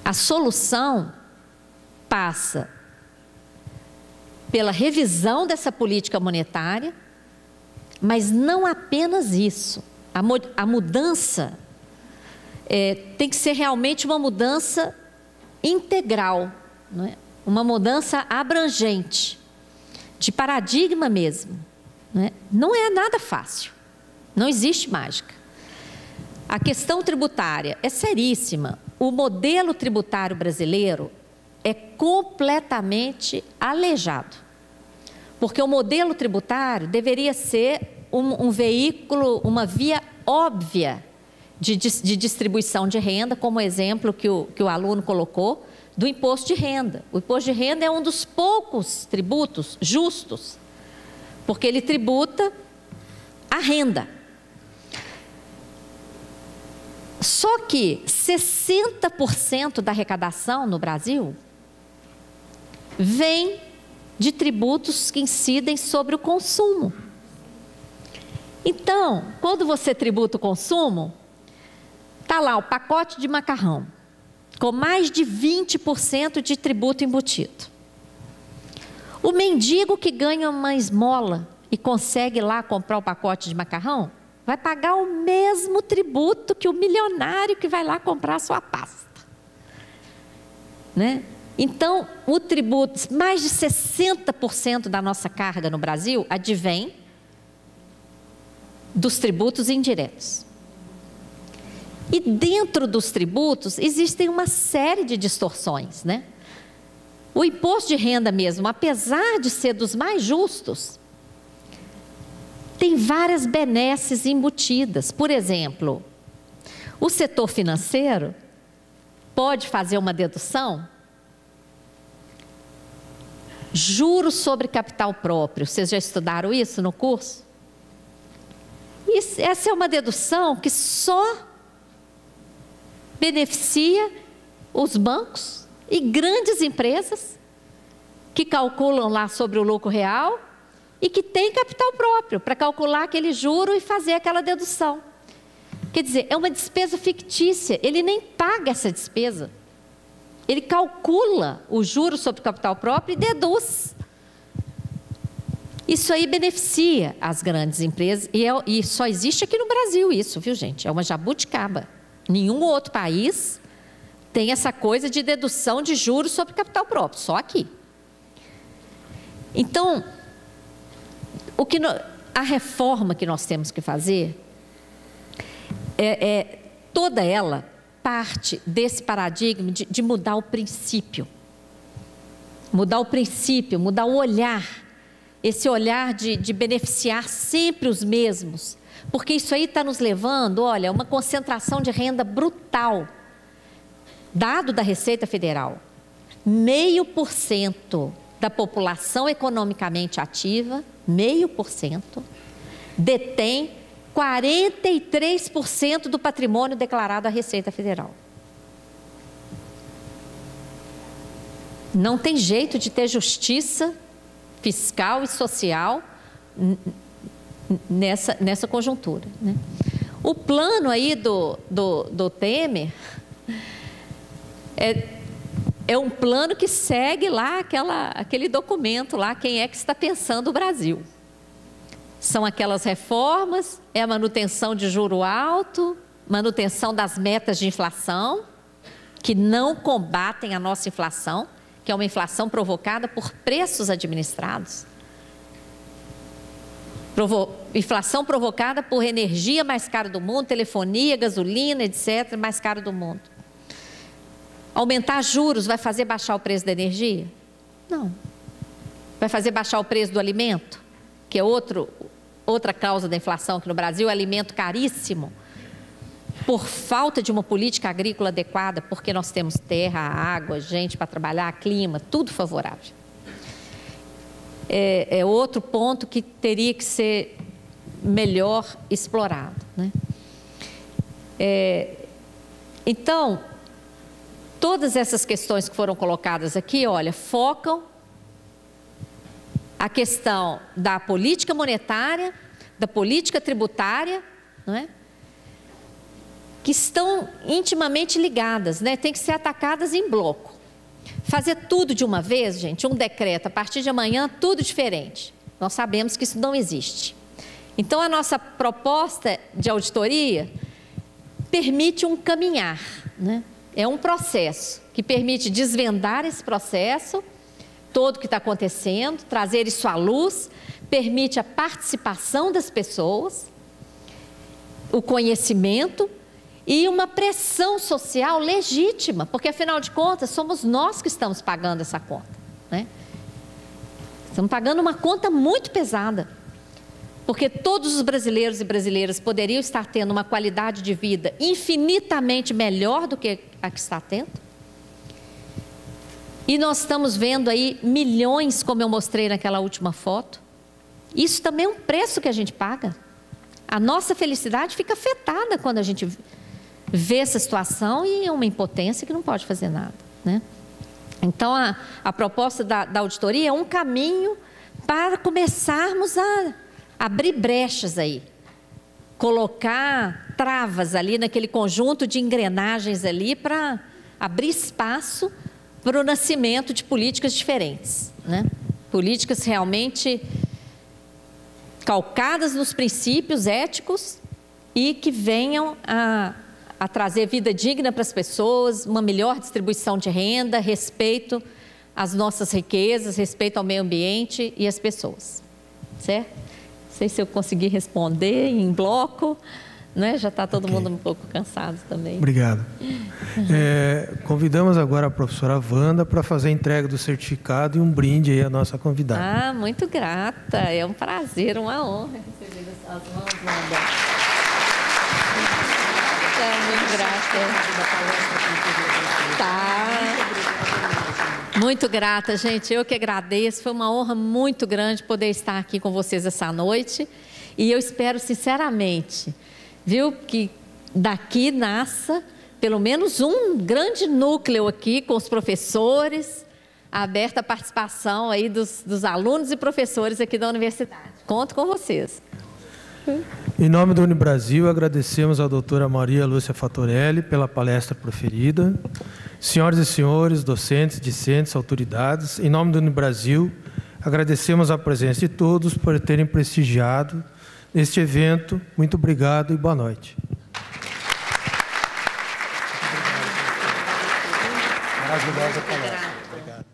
a solução passa pela revisão dessa política monetária, mas não apenas isso. A mudança tem que ser realmente uma mudança integral, não é? Uma mudança abrangente, de paradigma mesmo. Não é nada fácil, não existe mágica. A questão tributária é seríssima. O modelo tributário brasileiro é completamente aleijado, porque o modelo tributário deveria ser um veículo, uma via óbvia de distribuição de renda, como exemplo que o aluno colocou, do imposto de renda. O imposto de renda é um dos poucos tributos justos, porque ele tributa a renda. Só que 60% da arrecadação no Brasil vem de tributos que incidem sobre o consumo. Então, quando você tributa o consumo, está lá o pacote de macarrão, com mais de 20% de tributo embutido. O mendigo que ganha uma esmola e consegue lá comprar o pacote de macarrão, vai pagar o mesmo tributo que o milionário que vai lá comprar a sua pasta. Né? Então, o tributo, mais de 60% da nossa carga no Brasil advém dos tributos indiretos. E dentro dos tributos existem uma série de distorções, né? O imposto de renda mesmo, apesar de ser dos mais justos, tem várias benesses embutidas. Por exemplo, o setor financeiro pode fazer uma dedução. Juros sobre capital próprio. Vocês já estudaram isso no curso? Essa é uma dedução que só beneficia os bancos e grandes empresas que calculam lá sobre o lucro real e que têm capital próprio para calcular aquele juro e fazer aquela dedução. Quer dizer, é uma despesa fictícia, ele nem paga essa despesa. Ele calcula o juro sobre o capital próprio e deduz. Isso aí beneficia as grandes empresas e só existe aqui no Brasil isso, viu gente? É uma jabuticaba. Nenhum outro país tem essa coisa de dedução de juros sobre capital próprio, só aqui. Então, a reforma que nós temos que fazer, toda ela parte desse paradigma de mudar o princípio. Mudar o princípio, mudar o olhar. Esse olhar de beneficiar sempre os mesmos. Porque isso aí está nos levando, olha, a uma concentração de renda brutal. Dado da Receita Federal, 0,5% da população economicamente ativa, 0,5%, detém 43% do patrimônio declarado à Receita Federal. Não tem jeito de ter justiça fiscal e social nessa conjuntura. Né? O plano aí do Temer é um plano que segue lá aquele documento lá, quem é que está pensando o Brasil. São aquelas reformas, é a manutenção de juro alto, manutenção das metas de inflação, que não combatem a nossa inflação, que é uma inflação provocada por preços administrados. Inflação provocada por energia mais cara do mundo, telefonia, gasolina, etc., mais cara do mundo. Aumentar juros vai fazer baixar o preço da energia? Não. Vai fazer baixar o preço do alimento? Que é outra causa da inflação aqui no Brasil, alimento caríssimo, por falta de uma política agrícola adequada, porque nós temos terra, água, gente para trabalhar, clima, tudo favorável. É outro ponto que teria que ser melhor explorado. Né? Então, Todas essas questões que foram colocadas aqui, olha, focam a questão da política monetária, da política tributária, não é? Que estão intimamente ligadas, né? Tem que ser atacadas em bloco. Fazer tudo de uma vez, gente, um decreto, a partir de amanhã, tudo diferente. Nós sabemos que isso não existe. Então, a nossa proposta de auditoria permite um caminhar, né? É um processo que permite desvendar esse processo todo que está acontecendo, trazer isso à luz, permite a participação das pessoas, o conhecimento e uma pressão social legítima, porque afinal de contas somos nós que estamos pagando essa conta, né? Estamos pagando uma conta muito pesada, porque todos os brasileiros e brasileiras poderiam estar tendo uma qualidade de vida infinitamente melhor do que a que está tendo. E nós estamos vendo aí milhões, como eu mostrei naquela última foto. Isso também é um preço que a gente paga. A nossa felicidade fica afetada quando a gente vê essa situação e é uma impotência que não pode fazer nada, né? Então, a proposta da auditoria é um caminho para começarmos a abrir brechas aí, colocar travas ali naquele conjunto de engrenagens ali para abrir espaço para o nascimento de políticas diferentes, né? Políticas realmente calcadas nos princípios éticos e que venham a trazer vida digna para as pessoas, uma melhor distribuição de renda, respeito às nossas riquezas, respeito ao meio ambiente e às pessoas, certo? Não sei se eu consegui responder em bloco, né? Já está todo mundo um pouco cansado também. Obrigado. Convidamos agora a professora Wanda para fazer a entrega do certificado e um brinde aí à nossa convidada. Ah, muito grata. É um prazer, uma honra receber as mãos, Wanda. Muito grata. Tá. Muito grata, gente. Eu que agradeço. Foi uma honra muito grande poder estar aqui com vocês essa noite. E eu espero sinceramente, viu, que daqui nasça pelo menos um grande núcleo aqui com os professores, aberta a participação aí dos alunos e professores aqui da universidade. Conto com vocês. Em nome do Unibrasil, agradecemos à doutora Maria Lúcia Fatorelli pela palestra proferida. Senhoras e senhores, docentes, discentes, autoridades, em nome do Unibrasil, agradecemos a presença de todos por terem prestigiado este evento. Muito obrigado e boa noite. Maravilhosa palavra. Obrigado.